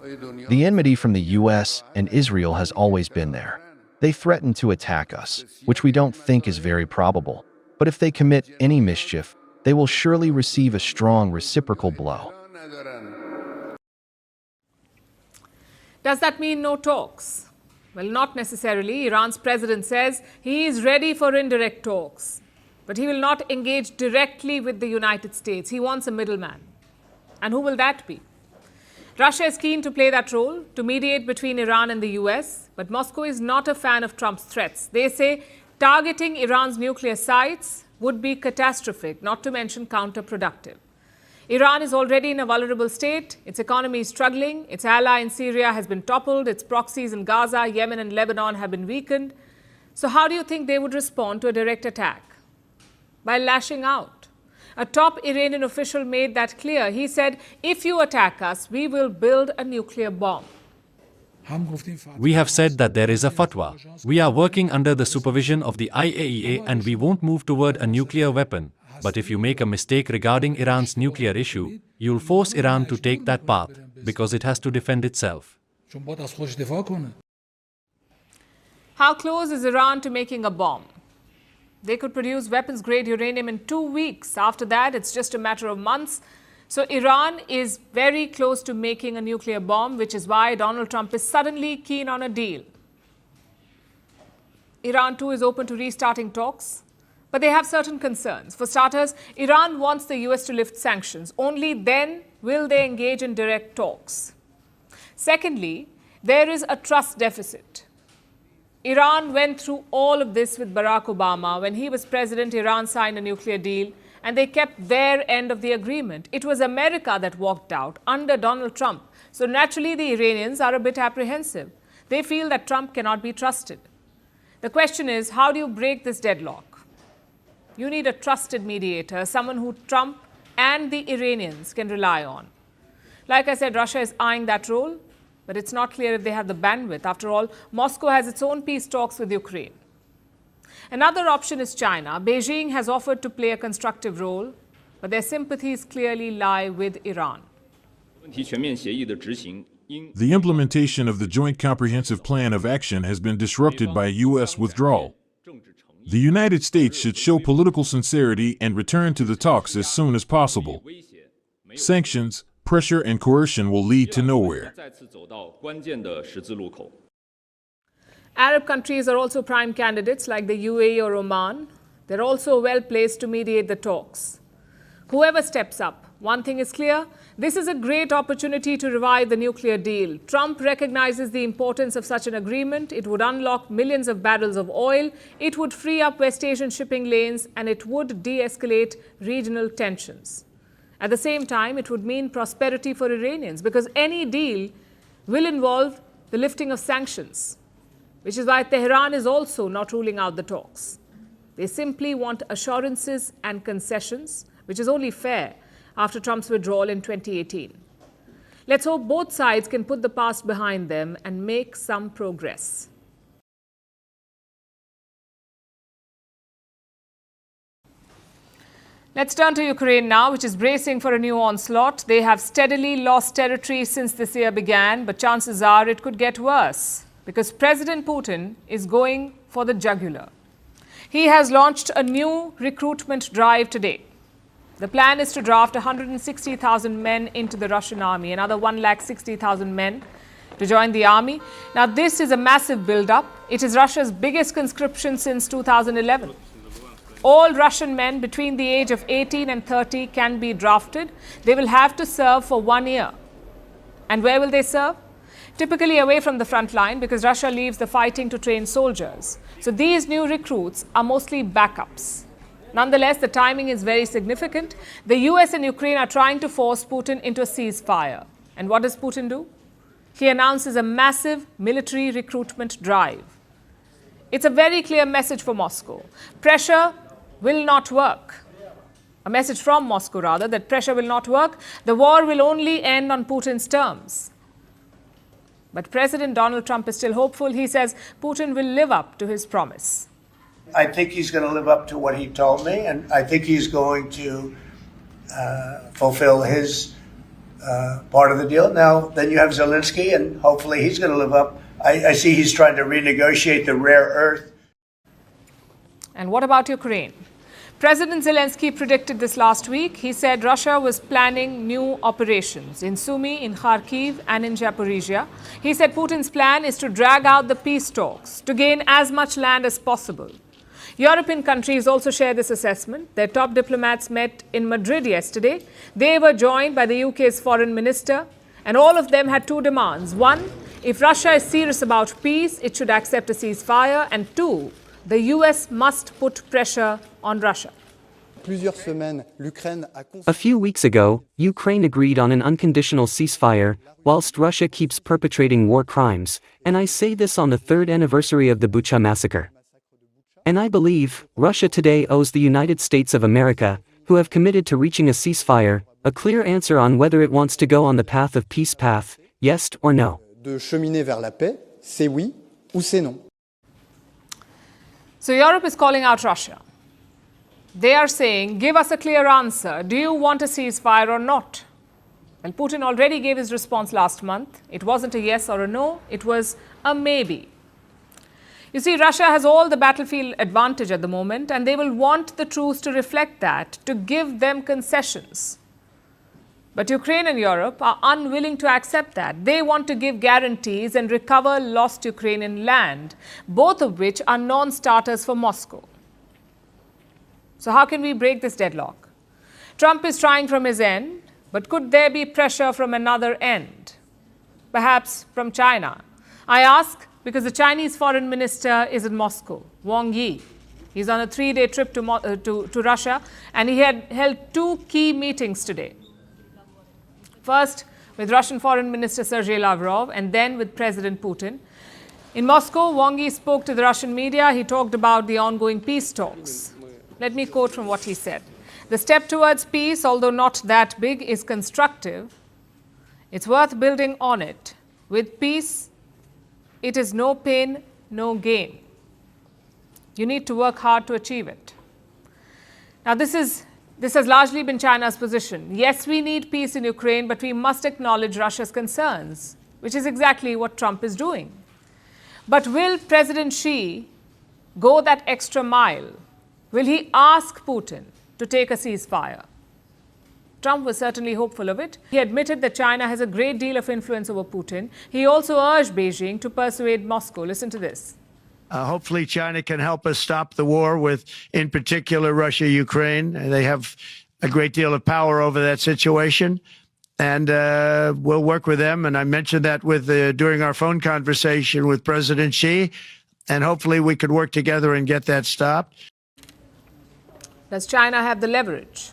The enmity from the U.S. and Israel has always been there. They threaten to attack us, which we don't think is very probable. But if they commit any mischief, they will surely receive a strong reciprocal blow. Does that mean no talks? Well, not necessarily. Iran's president says he is ready for indirect talks. But he will not engage directly with the United States. He wants a middleman. And who will that be? Russia is keen to play that role, to mediate between Iran and the US. But Moscow is not a fan of Trump's threats. They say targeting Iran's nuclear sites would be catastrophic, not to mention counterproductive. Iran is already in a vulnerable state. Its economy is struggling. Its ally in Syria has been toppled. Its proxies in Gaza, Yemen and Lebanon have been weakened. So how do you think they would respond to a direct attack? By lashing out. A top Iranian official made that clear. He said, if you attack us, we will build a nuclear bomb. We have said that there is a fatwa. We are working under the supervision of the IAEA and we won't move toward a nuclear weapon. But if you make a mistake regarding Iran's nuclear issue, you'll force Iran to take that path because it has to defend itself. How close is Iran to making a bomb? They could produce weapons-grade uranium in 2 weeks. After that, it's just a matter of months. So Iran is very close to making a nuclear bomb, which is why Donald Trump is suddenly keen on a deal. Iran too is open to restarting talks, but they have certain concerns. For starters, Iran wants the US to lift sanctions. Only then will they engage in direct talks. Secondly, there is a trust deficit. Iran went through all of this with Barack Obama. When he was president, Iran signed a nuclear deal and they kept their end of the agreement. It was America that walked out under Donald Trump. So naturally, the Iranians are a bit apprehensive. They feel that Trump cannot be trusted. The question is, how do you break this deadlock? You need a trusted mediator, someone who Trump and the Iranians can rely on. Like I said, Russia is eyeing that role, but it's not clear if they have the bandwidth. After all, Moscow has its own peace talks with Ukraine. Another option is China. Beijing has offered to play a constructive role, but their sympathies clearly lie with Iran. The implementation of the Joint Comprehensive Plan of Action has been disrupted by a U.S. withdrawal. The United States should show political sincerity and return to the talks as soon as possible. Sanctions, Pressure and coercion will lead to nowhere. Arab countries are also prime candidates like the UAE or Oman. They're also well placed to mediate the talks. Whoever steps up, one thing is clear, this is a great opportunity to revive the nuclear deal. Trump recognizes the importance of such an agreement. It would unlock millions of barrels of oil, it would free up West Asian shipping lanes, and it would de-escalate regional tensions. At the same time, it would mean prosperity for Iranians because any deal will involve the lifting of sanctions, which is why Tehran is also not ruling out the talks. They simply want assurances and concessions, which is only fair after Trump's withdrawal in 2018. Let's hope both sides can put the past behind them and make some progress. Let's turn to Ukraine now, which is bracing for a new onslaught. They have steadily lost territory since this year began, but chances are it could get worse because President Putin is going for the jugular. He has launched a new recruitment drive today. The plan is to draft 160,000 men into the Russian army, another 160,000 men to join the army. Now, this is a massive build-up. It is Russia's biggest conscription since 2011. All Russian men between the age of 18 and 30 can be drafted. They will have to serve for 1 year. And where will they serve? Typically away from the front line because Russia leaves the fighting to train soldiers. So these new recruits are mostly backups. Nonetheless, the timing is very significant. The US and Ukraine are trying to force Putin into a ceasefire. And what does Putin do? He announces a massive military recruitment drive. It's a very clear message for Moscow. Pressure will not work. A message from Moscow, rather, that pressure will not work. The war will only end on Putin's terms. But President Donald Trump is still hopeful. He says Putin will live up to his promise. I think he's going to live up to what he told me, and I think he's going to fulfill his part of the deal. Now, then you have Zelensky, and hopefully he's going to live up. I see he's trying to renegotiate the rare earth. And what about Ukraine? President Zelensky predicted this last week. He said Russia was planning new operations in Sumy, in Kharkiv, and in Zaporizhia. He said Putin's plan is to drag out the peace talks to gain as much land as possible. European countries also share this assessment. Their top diplomats met in Madrid yesterday. They were joined by the UK's foreign minister, and all of them had two demands. One, if Russia is serious about peace, it should accept a ceasefire. And two, the US must put pressure on Russia. A few weeks ago, Ukraine agreed on an unconditional ceasefire, whilst Russia keeps perpetrating war crimes, and I say this on the 3rd anniversary of the Bucha massacre. And I believe Russia today owes the United States of America, who have committed to reaching a ceasefire, a clear answer on whether it wants to go on the path of peace path, yes or no. So Europe is calling out Russia. They are saying, give us a clear answer. Do you want a ceasefire or not? Well, Putin already gave his response last month. It wasn't a yes or a no. It was a maybe. You see, Russia has all the battlefield advantage at the moment, and they will want the truce to reflect that, to give them concessions. But Ukraine and Europe are unwilling to accept that. They want to give guarantees and recover lost Ukrainian land, both of which are non-starters for Moscow. So how can we break this deadlock? Trump is trying from his end, but could there be pressure from another end? Perhaps from China. I ask because the Chinese foreign minister is in Moscow, Wang Yi. He's on a 3-day trip to Russia, and he had held 2 key meetings today. First, with Russian Foreign Minister Sergei Lavrov, and then with President Putin. In Moscow, Wang Yi spoke to the Russian media. He talked about the ongoing peace talks. Let me quote from what he said. The step towards peace, although not that big, is constructive. It's worth building on it. With peace, it is no pain, no gain. You need to work hard to achieve it. Now, this has largely been China's position. Yes, we need peace in Ukraine, but we must acknowledge Russia's concerns, which is exactly what Trump is doing. But will President Xi go that extra mile? Will he ask Putin to take a ceasefire? Trump was certainly hopeful of it. He admitted that China has a great deal of influence over Putin. He also urged Beijing to persuade Moscow. Listen to this. Hopefully, China can help us stop the war with, in particular, Russia, Ukraine. They have a great deal of power over that situation. And we'll work with them. And I mentioned that during our phone conversation with President Xi. And hopefully we could work together and get that stopped. Does China have the leverage?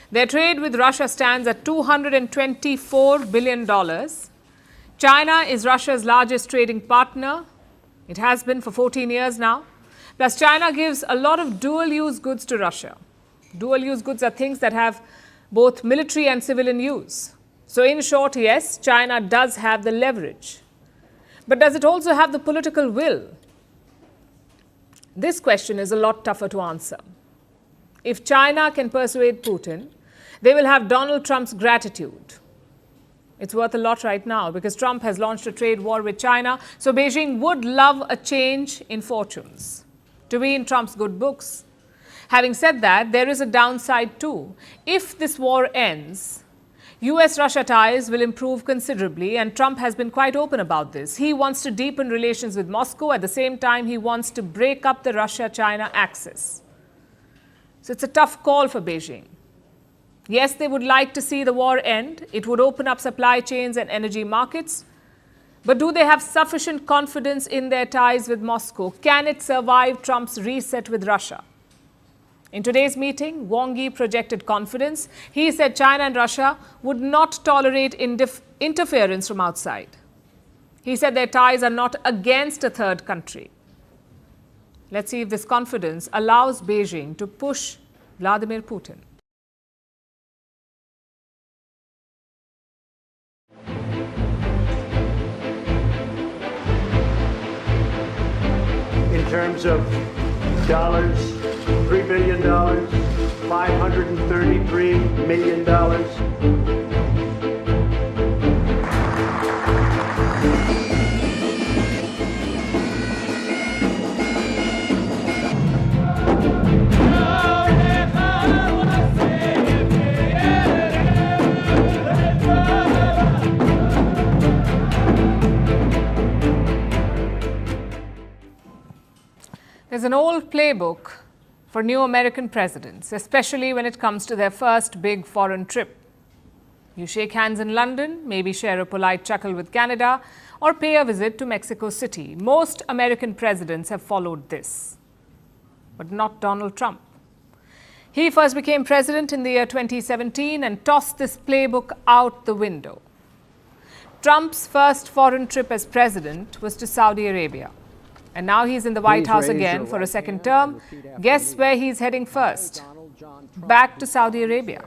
Their trade with Russia stands at $224 billion. China is Russia's largest trading partner. It has been for 14 years now. Plus, China gives a lot of dual-use goods to Russia. Dual-use goods are things that have both military and civilian use. So in short, yes, China does have the leverage. But does it also have the political will? This question is a lot tougher to answer. If China can persuade Putin, they will have Donald Trump's gratitude. It's worth a lot right now because Trump has launched a trade war with China. So Beijing would love a change in fortunes, to be in Trump's good books. Having said that, there is a downside too. If this war ends, U.S.-Russia ties will improve considerably, and Trump has been quite open about this. He wants to deepen relations with Moscow. At the same time, he wants to break up the Russia-China axis. So it's a tough call for Beijing. Yes, they would like to see the war end. It would open up supply chains and energy markets. But do they have sufficient confidence in their ties with Moscow? Can it survive Trump's reset with Russia? In today's meeting, Wang Yi projected confidence. He said China and Russia would not tolerate interference from outside. He said their ties are not against a third country. Let's see if this confidence allows Beijing to push Vladimir Putin. In terms of dollars, $3 billion, $533 million. There's an old playbook for new American presidents, especially when it comes to their first big foreign trip. You shake hands in London, maybe share a polite chuckle with Canada, or pay a visit to Mexico City. Most American presidents have followed this, but not Donald Trump. He first became president in the year 2017 and tossed this playbook out the window. Trump's first foreign trip as president was to Saudi Arabia. And now he's in the White House again for a second term. Guess where he's heading first? Back to Saudi Arabia.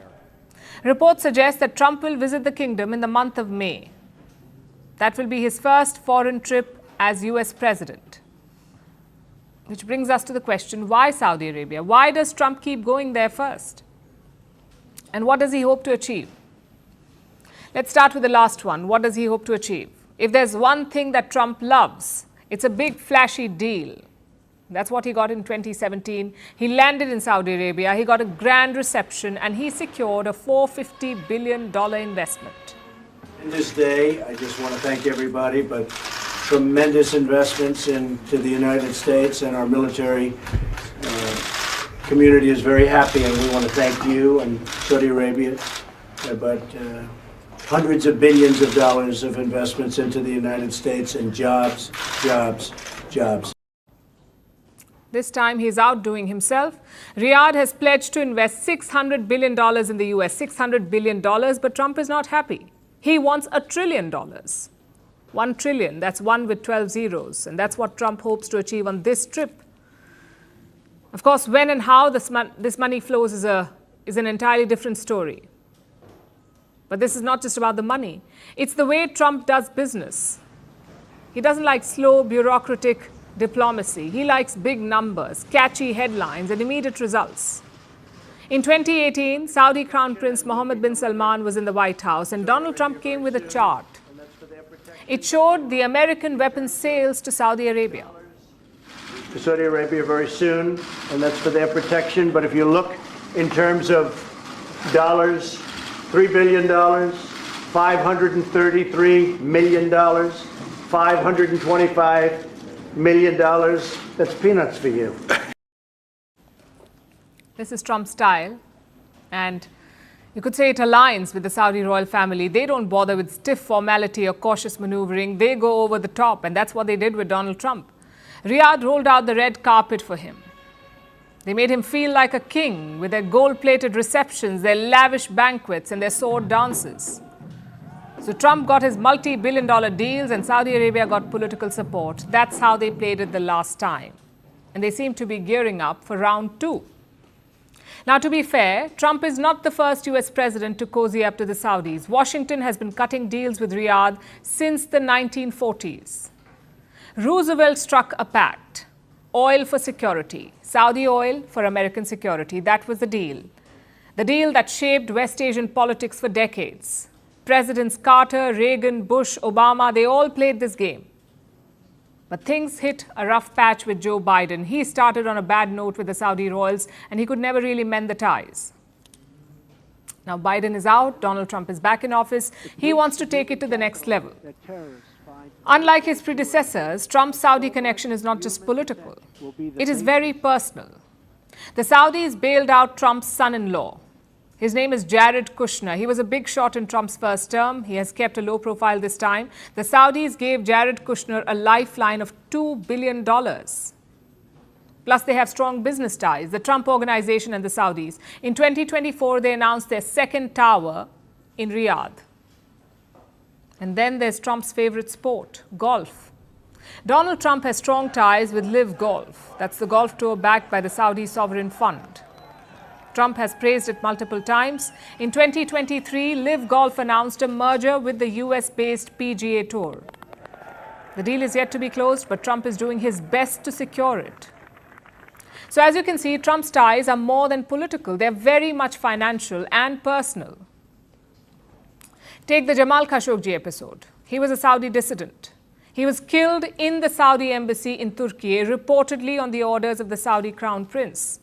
Reports suggest that Trump will visit the kingdom in the month of May. That will be his first foreign trip as U.S. president. Which brings us to the question, why Saudi Arabia? Why does Trump keep going there first? And what does he hope to achieve? Let's start with the last one. What does he hope to achieve? If there's one thing that Trump loves, it's a big, flashy deal. That's what he got in 2017. He landed in Saudi Arabia. He got a grand reception, and he secured a $450 billion investment. In this day, I just want to thank everybody, but tremendous investments into the United States, and our military community is very happy, and we want to thank you and Saudi Arabia. But hundreds of billions of dollars of investments into the United States and jobs, jobs, jobs. This time he's outdoing himself. Riyadh has pledged to invest $600 billion in the US, $600 billion, but Trump is not happy. He wants $1 trillion. 1 trillion, that's one with 12 zeros. And that's what Trump hopes to achieve on this trip. Of course, when and how this money flows is an entirely different story. But this is not just about the money. It's the way Trump does business. He doesn't like slow, bureaucratic diplomacy. He likes big numbers, catchy headlines, and immediate results. In 2018, Saudi Crown Prince Mohammed bin Salman was in the White House, and Donald Trump came with a chart. It showed the American weapons sales to Saudi Arabia. To Saudi Arabia very soon, and that's for their protection. But if you look in terms of dollars, $3 billion, $533 million, $525 million. That's peanuts for you. This is Trump's style, and you could say it aligns with the Saudi royal family. They don't bother with stiff formality or cautious maneuvering. They go over the top, and that's what they did with Donald Trump. Riyadh rolled out the red carpet for him. They made him feel like a king with their gold-plated receptions, their lavish banquets, and their sword dances. So Trump got his multi-billion-dollar deals, and Saudi Arabia got political support. That's how they played it the last time. And they seem to be gearing up for round two. Now, to be fair, Trump is not the first U.S. president to cozy up to the Saudis. Washington has been cutting deals with Riyadh since the 1940s. Roosevelt struck a pact. Oil for security. Saudi oil for American security. That was the deal. The deal that shaped West Asian politics for decades. Presidents Carter, Reagan, Bush, Obama, they all played this game. But things hit a rough patch with Joe Biden. He started on a bad note with the Saudi royals, and he could never really mend the ties. Now Biden is out, Donald Trump is back in office. He wants to take it to the next level. Unlike his predecessors, Trump's Saudi connection is not just political. It is very personal. The Saudis bailed out Trump's son-in-law. His name is Jared Kushner. He was a big shot in Trump's first term. He has kept a low profile this time. The Saudis gave Jared Kushner a lifeline of $2 billion. Plus, they have strong business ties, the Trump Organization and the Saudis. In 2024, they announced their second tower in Riyadh. And then there's Trump's favorite sport, golf. Donald Trump has strong ties with Live Golf. That's the golf tour backed by the Saudi Sovereign Fund. Trump has praised it multiple times. In 2023, Live Golf announced a merger with the US-based PGA Tour. The deal is yet to be closed, but Trump is doing his best to secure it. So as you can see, Trump's ties are more than political. They're very much financial and personal. Take the Jamal Khashoggi episode. He was a Saudi dissident. He was killed in the Saudi embassy in Turkey, reportedly on the orders of the Saudi crown prince.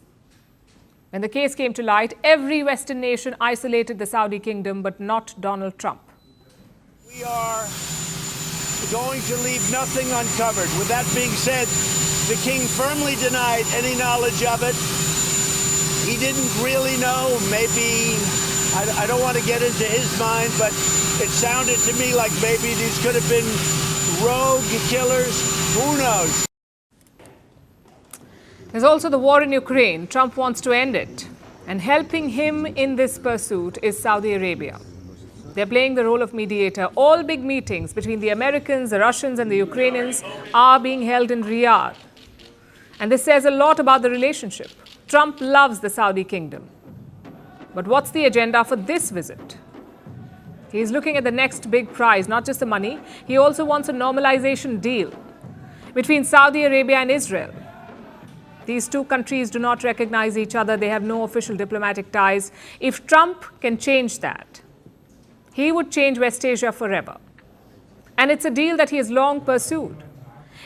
When the case came to light, every Western nation isolated the Saudi kingdom, but not Donald Trump. We are going to leave nothing uncovered. With that being said, the king firmly denied any knowledge of it. He didn't really know. Maybe, I don't want to get into his mind, but it sounded to me like maybe these could have been rogue killers. Who knows? There's also the war in Ukraine. Trump wants to end it. And helping him in this pursuit is Saudi Arabia. They're playing the role of mediator. All big meetings between the Americans, the Russians, and the Ukrainians are being held in Riyadh. And this says a lot about the relationship. Trump loves the Saudi kingdom. But what's the agenda for this visit? He's looking at the next big prize, not just the money. He also wants a normalization deal between Saudi Arabia and Israel. These two countries do not recognize each other. They have no official diplomatic ties. If Trump can change that, he would change West Asia forever. And it's a deal that he has long pursued.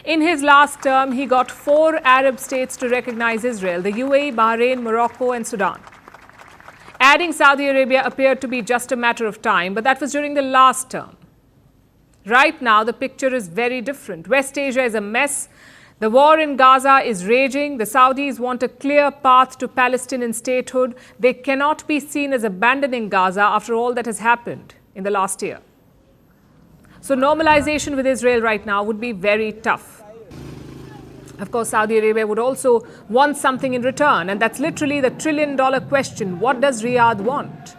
In his last term, he got 4 Arab states to recognize Israel: the UAE, Bahrain, Morocco, and Sudan. Adding Saudi Arabia appeared to be just a matter of time, but that was during the last term. Right now, the picture is very different. West Asia is a mess. The war in Gaza is raging. The Saudis want a clear path to Palestinian statehood. They cannot be seen as abandoning Gaza after all that has happened in the last year. So normalization with Israel right now would be very tough. Of course, Saudi Arabia would also want something in return, and that's literally the trillion-dollar question. What does Riyadh want?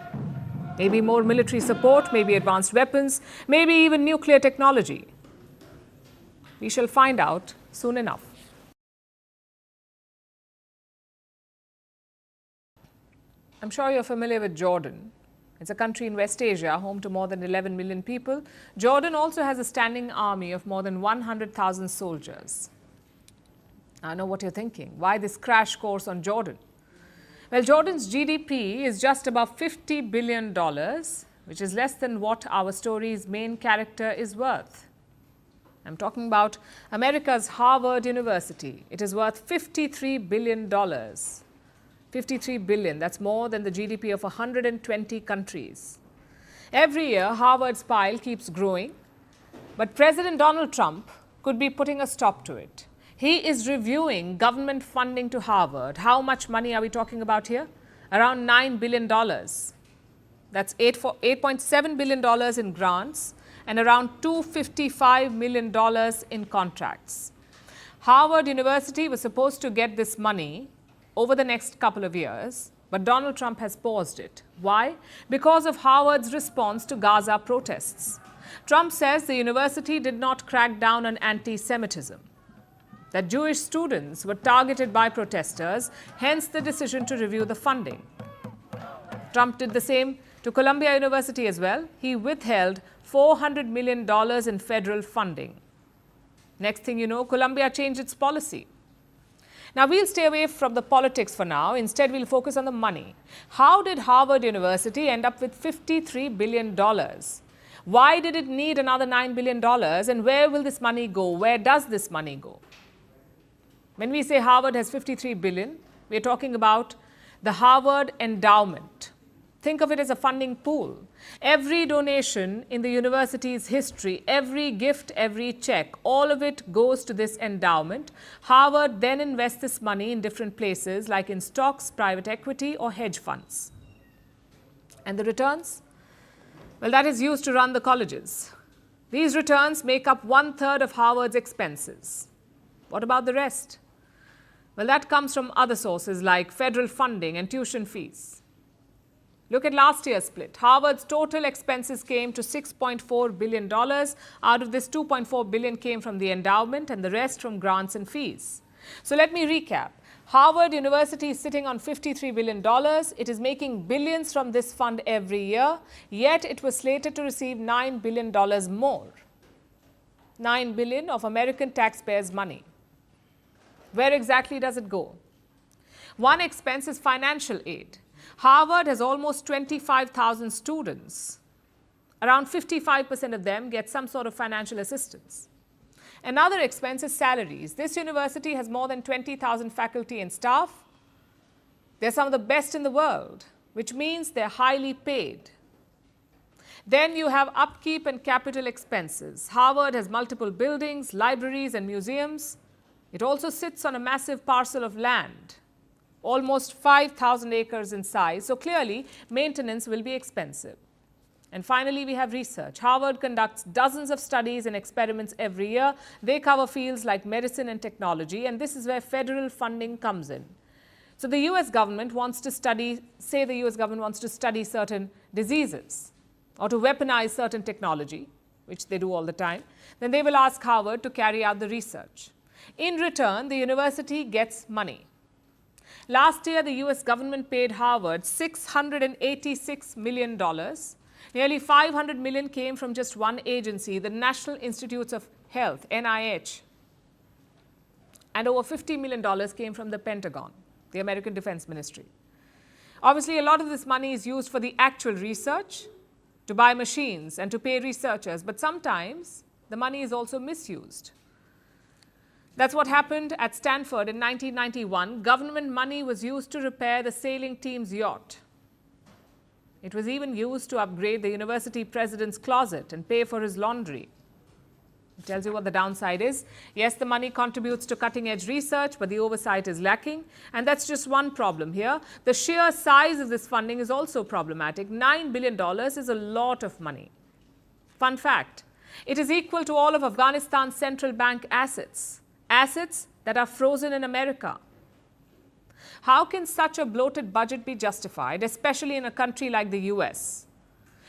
Maybe more military support, maybe advanced weapons, maybe even nuclear technology. We shall find out soon enough. I'm sure you're familiar with Jordan. It's a country in West Asia, home to more than 11 million people. Jordan also has a standing army of more than 100,000 soldiers. I know what you're thinking. Why this crash course on Jordan? Well, Jordan's GDP is just above $50 billion, which is less than what our story's main character is worth. I'm talking about America's Harvard University. It is worth $53 billion. 53 billion, that's more than the GDP of 120 countries. Every year, Harvard's pile keeps growing, but President Donald Trump could be putting a stop to it. He is reviewing government funding to Harvard. How much money are we talking about here? Around $9 billion. That's $8.7 billion in grants and around $255 million in contracts. Harvard University was supposed to get this money over the next couple of years, but Donald Trump has paused it. Why? Because of Harvard's response to Gaza protests. Trump says the university did not crack down on anti-Semitism, that Jewish students were targeted by protesters, hence the decision to review the funding. Trump did the same to Columbia University as well. He withheld $400 million in federal funding. Next thing you know, Columbia changed its policy. Now, we'll stay away from the politics for now. Instead, we'll focus on the money. How did Harvard University end up with $53 billion? Why did it need another $9 billion? And where will this money go? Where does this money go? When we say Harvard has $53 billion, we're talking about the Harvard Endowment. Think of it as a funding pool. Every donation in the university's history, every gift, every check, all of it goes to this endowment. Harvard then invests this money in different places, like in stocks, private equity, or hedge funds. And the returns? Well, that is used to run the colleges. These returns make up 1/3 of Harvard's expenses. What about the rest? Well, that comes from other sources like federal funding and tuition fees. Look at last year's split. Harvard's total expenses came to $6.4 billion. Out of this, $2.4 billion came from the endowment and the rest from grants and fees. So let me recap. Harvard University is sitting on $53 billion. It is making billions from this fund every year, yet it was slated to receive $9 billion more. $9 billion of American taxpayers' money. Where exactly does it go? One expense is financial aid. Harvard has almost 25,000 students. Around 55% of them get some sort of financial assistance. Another expense is salaries. This university has more than 20,000 faculty and staff. They're some of the best in the world, which means they're highly paid. Then you have upkeep and capital expenses. Harvard has multiple buildings, libraries, and museums. It also sits on a massive parcel of land, almost 5,000 acres in size, so clearly maintenance will be expensive. And finally, we have research. Harvard conducts dozens of studies and experiments every year. They cover fields like medicine and technology, and this is where federal funding comes in. So the U.S. government wants to study, say the U.S. government wants to study certain diseases or to weaponize certain technology, which they do all the time, then they will ask Harvard to carry out the research. In return, the university gets money. Last year, the U.S. government paid Harvard $686 million. Nearly $500 million came from just one agency, the National Institutes of Health, NIH. And over $50 million came from the Pentagon, the American Defense Ministry. Obviously, a lot of this money is used for the actual research, to buy machines and to pay researchers, but sometimes the money is also misused. That's what happened at Stanford in 1991. Government money was used to repair the sailing team's yacht. It was even used to upgrade the university president's closet and pay for his laundry. It tells you what the downside is. Yes, the money contributes to cutting-edge research, but the oversight is lacking. And that's just one problem here. The sheer size of this funding is also problematic. $9 billion is a lot of money. Fun fact, it is equal to all of Afghanistan's central bank assets. Assets that are frozen in America. How can such a bloated budget be justified, especially in a country like the U.S.?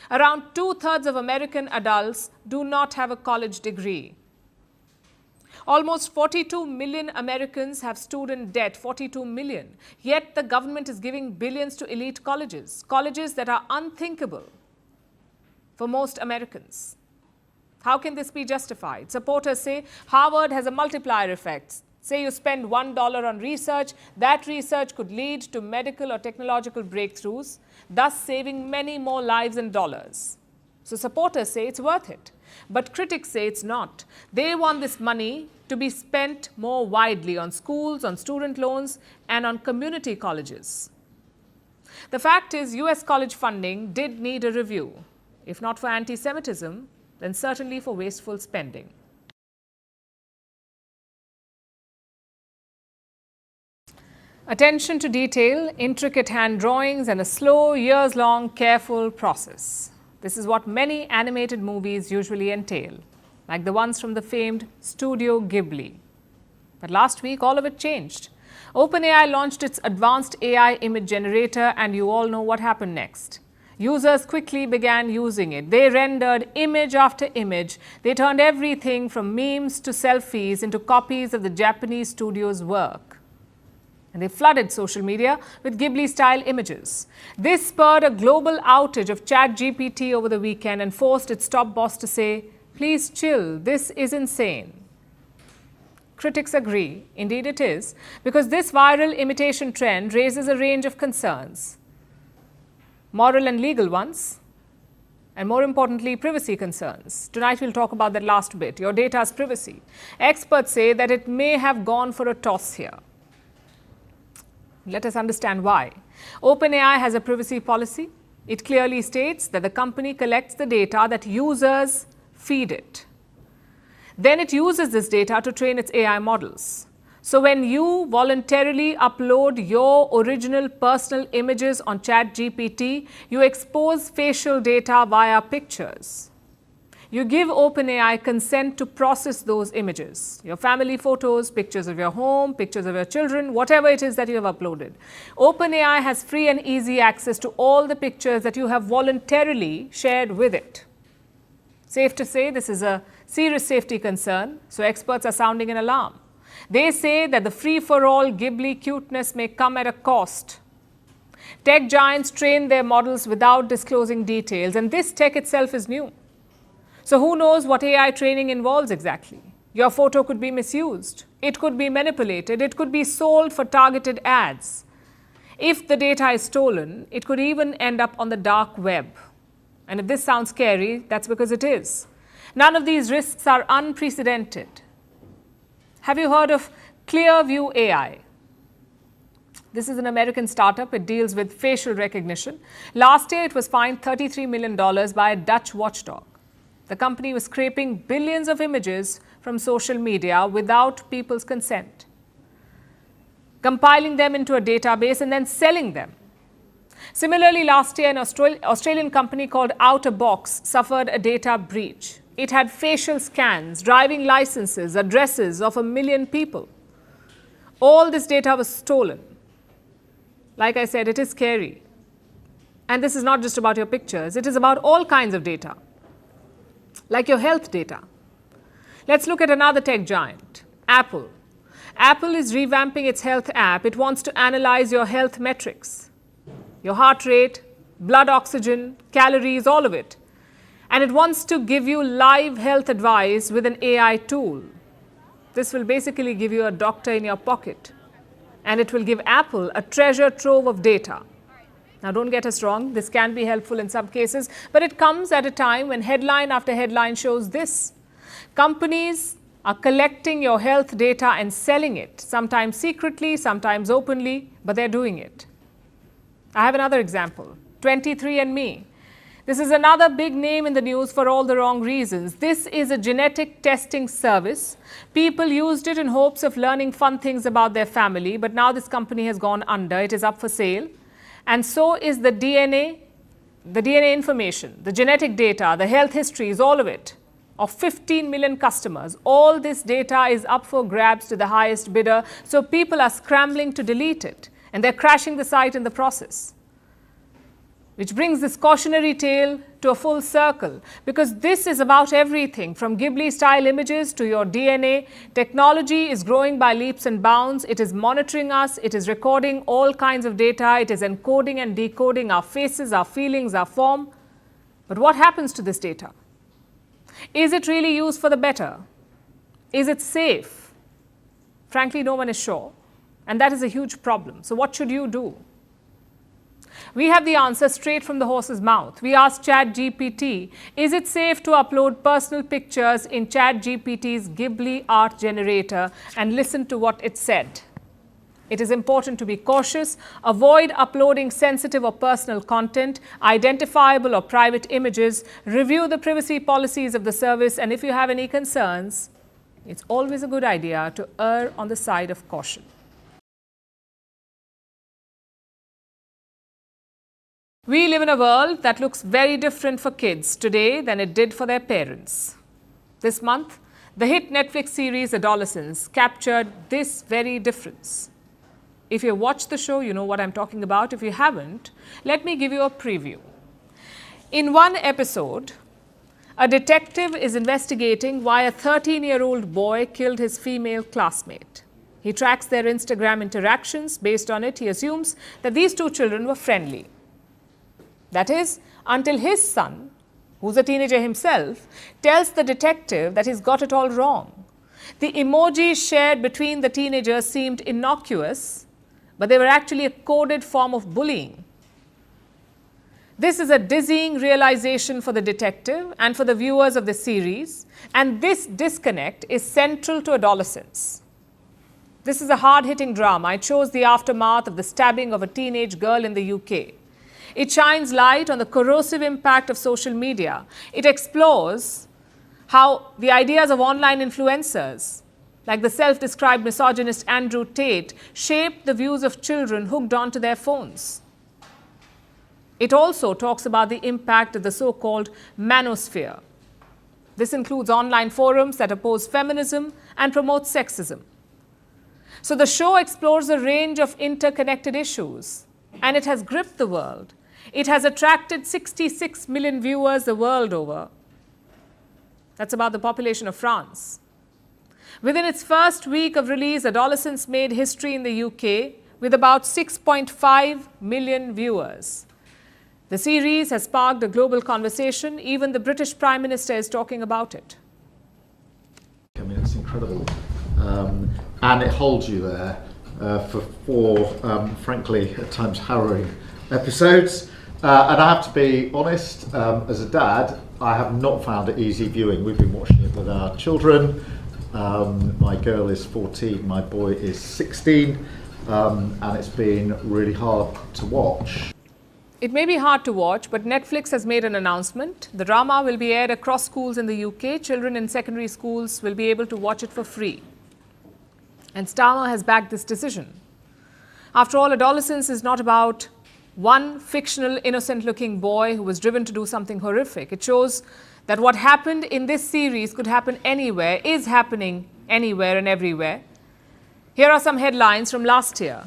Around 2/3 of American adults do not have a college degree. Almost 42 million Americans have student debt, 42 million. Yet the government is giving billions to elite colleges, colleges that are unthinkable for most Americans. How can this be justified? Supporters say Harvard has a multiplier effect. Say you spend $1 on research, that research could lead to medical or technological breakthroughs, thus saving many more lives and dollars. So supporters say it's worth it. But critics say it's not. They want this money to be spent more widely on schools, on student loans, and on community colleges. The fact is, U.S. college funding did need a review. If not for anti-Semitism, then certainly for wasteful spending. Attention to detail, intricate hand drawings, and a slow, years-long, careful process. This is what many animated movies usually entail, like the ones from the famed Studio Ghibli. But last week, all of it changed. OpenAI launched its advanced AI image generator, and you all know what happened next. Users quickly began using it. They rendered image after image. They turned everything from memes to selfies into copies of the Japanese studio's work. And they flooded social media with Ghibli-style images. This spurred a global outage of ChatGPT over the weekend and forced its top boss to say, "Please chill, this is insane." Critics agree, indeed it is, because this viral imitation trend raises a range of concerns. Moral and legal ones, and more importantly, privacy concerns. Tonight we'll talk about that last bit, your data's privacy. Experts say that it may have gone for a toss here. Let us understand why. OpenAI has a privacy policy. It clearly states that the company collects the data that users feed it. Then it uses this data to train its AI models. So when you voluntarily upload your original personal images on ChatGPT, you expose facial data via pictures. You give OpenAI consent to process those images, your family photos, pictures of your home, pictures of your children, whatever it is that you have uploaded. OpenAI has free and easy access to all the pictures that you have voluntarily shared with it. Safe to say this is a serious safety concern, so experts are sounding an alarm. They say that the free-for-all Ghibli cuteness may come at a cost. Tech giants train their models without disclosing details, and this tech itself is new. So who knows what AI training involves exactly? Your photo could be misused. It could be manipulated. It could be sold for targeted ads. If the data is stolen, it could even end up on the dark web. And if this sounds scary, that's because it is. None of these risks are unprecedented. Have you heard of Clearview AI? This is an American startup. It deals with facial recognition. Last year, it was fined $33 million by a Dutch watchdog. The company was scraping billions of images from social media without people's consent, compiling them into a database and then selling them. Similarly, last year, an Australian company called OuterBox suffered a data breach. It had facial scans, driving licenses, addresses of 1 million people. All this data was stolen. Like I said, it is scary. And this is not just about your pictures. It is about all kinds of data, like your health data. Let's look at another tech giant, Apple. Apple is revamping its health app. It wants to analyze your health metrics, your heart rate, blood oxygen, calories, all of it. And it wants to give you live health advice with an AI tool. This will basically give you a doctor in your pocket. And it will give Apple a treasure trove of data. Now, don't get us wrong, this can be helpful in some cases, but it comes at a time when headline after headline shows this. Companies are collecting your health data and selling it, sometimes secretly, sometimes openly, but they're doing it. I have another example, 23andMe. This is another big name in the news for all the wrong reasons. This is a genetic testing service. People used it in hopes of learning fun things about their family, but now this company has gone under. It is up for sale. And so is the DNA information, the genetic data, the health histories, all of it, of 15 million customers. All this data is up for grabs to the highest bidder, so people are scrambling to delete it, and they're crashing the site in the process. Which brings this cautionary tale to a full circle, because this is about everything from Ghibli-style images to your DNA. Technology is growing by leaps and bounds. It is monitoring us. It is recording all kinds of data. It is encoding and decoding our faces, our feelings, our form. But what happens to this data? Is it really used for the better? Is it safe? Frankly, no one is sure. And that is a huge problem. So what should you do? We have the answer straight from the horse's mouth. We asked ChatGPT, is it safe to upload personal pictures in ChatGPT's Ghibli art generator? And listen to what it said. It is important to be cautious, avoid uploading sensitive or personal content, identifiable or private images, review the privacy policies of the service, and if you have any concerns, it's always a good idea to err on the side of caution. We live in a world that looks very different for kids today than it did for their parents. This month, the hit Netflix series Adolescence captured this very difference. If you watched the show, you know what I'm talking about. If you haven't, let me give you a preview. In one episode, a detective is investigating why a 13-year-old boy killed his female classmate. He tracks their Instagram interactions. Based on it, he assumes that these two children were friendly. That is, until his son, who's a teenager himself, tells the detective that he's got it all wrong. The emojis shared between the teenagers seemed innocuous, but they were actually a coded form of bullying. This is a dizzying realization for the detective and for the viewers of the series, and this disconnect is central to Adolescence. This is a hard-hitting drama. It shows the aftermath of the stabbing of a teenage girl in the UK. It shines light on the corrosive impact of social media. It explores how the ideas of online influencers, like the self-described misogynist Andrew Tate, shaped the views of children hooked onto their phones. It also talks about the impact of the so-called manosphere. This includes online forums that oppose feminism and promote sexism. So the show explores a range of interconnected issues, and it has gripped the world. It has attracted 66 million viewers the world over. That's about the population of France. Within its first week of release, Adolescence made history in the UK with about 6.5 million viewers. The series has sparked a global conversation. Even the British Prime Minister is talking about it. I mean, it's incredible. And it holds you there for four, frankly, at times harrowing episodes. And I have to be honest, as a dad, I have not found it easy viewing. We've been watching it with our children. My girl is 14, my boy is 16, and it's been really hard to watch. It may be hard to watch, but Netflix has made an announcement. The drama will be aired across schools in the UK. Children in secondary schools will be able to watch it for free. And Starmer has backed this decision. After all, Adolescence is not about one fictional, innocent-looking boy who was driven to do something horrific. It shows that what happened in this series could happen anywhere, is happening anywhere and everywhere. Here are some headlines from last year.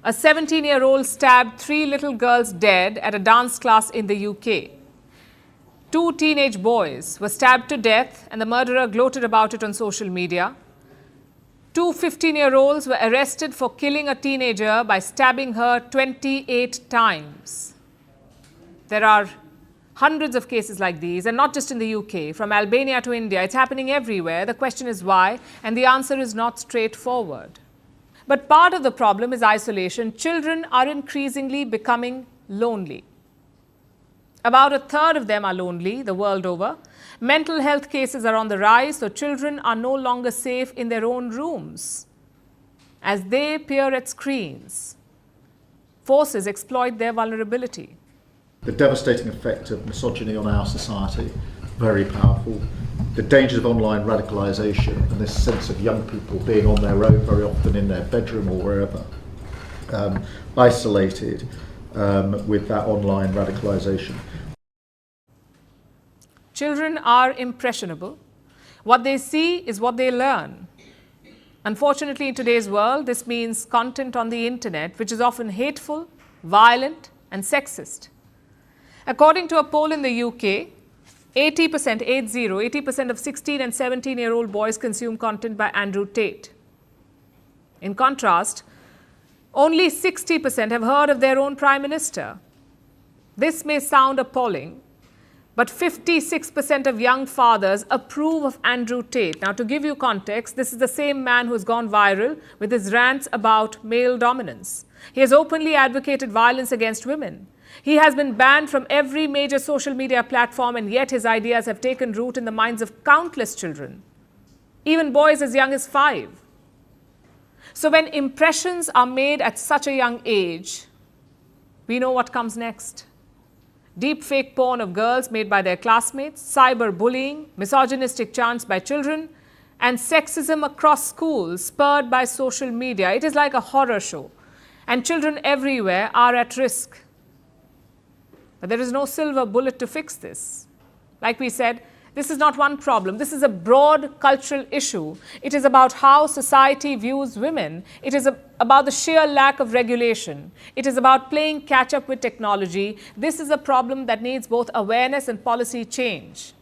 A 17-year-old stabbed 3 little girls dead at a dance class in the UK. 2 teenage boys were stabbed to death, and the murderer gloated about it on social media. 2 15-year-olds were arrested for killing a teenager by stabbing her 28 times. There are hundreds of cases like these, and not just in the UK, from Albania to India. It's happening everywhere. The question is why, and the answer is not straightforward. But part of the problem is isolation. Children are increasingly becoming lonely. About 1/3 of them are lonely the world over. Mental health cases are on the rise, so children are no longer safe in their own rooms. As they peer at screens, forces exploit their vulnerability. The devastating effect of misogyny on our society, very powerful. The dangers of online radicalisation and this sense of young people being on their own, very often in their bedroom or wherever, isolated with that online radicalisation. Children are impressionable. What they see is what they learn. Unfortunately, in today's world, this means content on the internet, which is often hateful, violent, and sexist. According to a poll in the UK, 80% of 16 and 17-year-old boys consume content by Andrew Tate. In contrast, only 60% have heard of their own Prime Minister. This may sound appalling, but 56% of young fathers approve of Andrew Tate. Now, to give you context, this is the same man who has gone viral with his rants about male dominance. He has openly advocated violence against women. He has been banned from every major social media platform, and yet his ideas have taken root in the minds of countless children, even boys as young as 5. So when impressions are made at such a young age, we know what comes next. Deep fake porn of girls made by their classmates, cyberbullying, misogynistic chants by children, and sexism across schools spurred by social media. It is like a horror show, and children everywhere are at risk. But there is no silver bullet to fix this. Like we said, this is not one problem. This is a broad cultural issue. It is about how society views women. It is about the sheer lack of regulation. It is about playing catch up with technology. This is a problem that needs both awareness and policy change.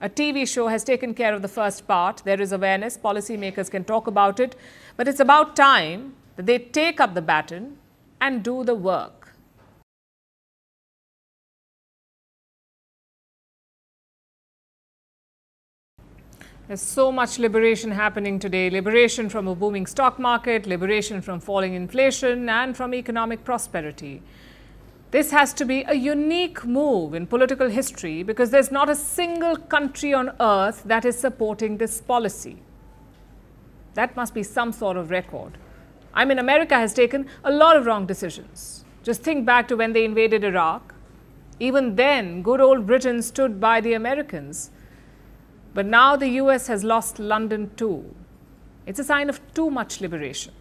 A TV show has taken care of the first part. There is awareness. Policymakers can talk about it. But it's about time that they take up the baton and do the work. There's so much liberation happening today. Liberation from a booming stock market, liberation from falling inflation, and from economic prosperity. This has to be a unique move in political history because there's not a single country on earth that is supporting this policy. That must be some sort of record. I mean, America has taken a lot of wrong decisions. Just think back to when they invaded Iraq. Even then, good old Britain stood by the Americans. But now the US has lost London too. It's a sign of too much liberation.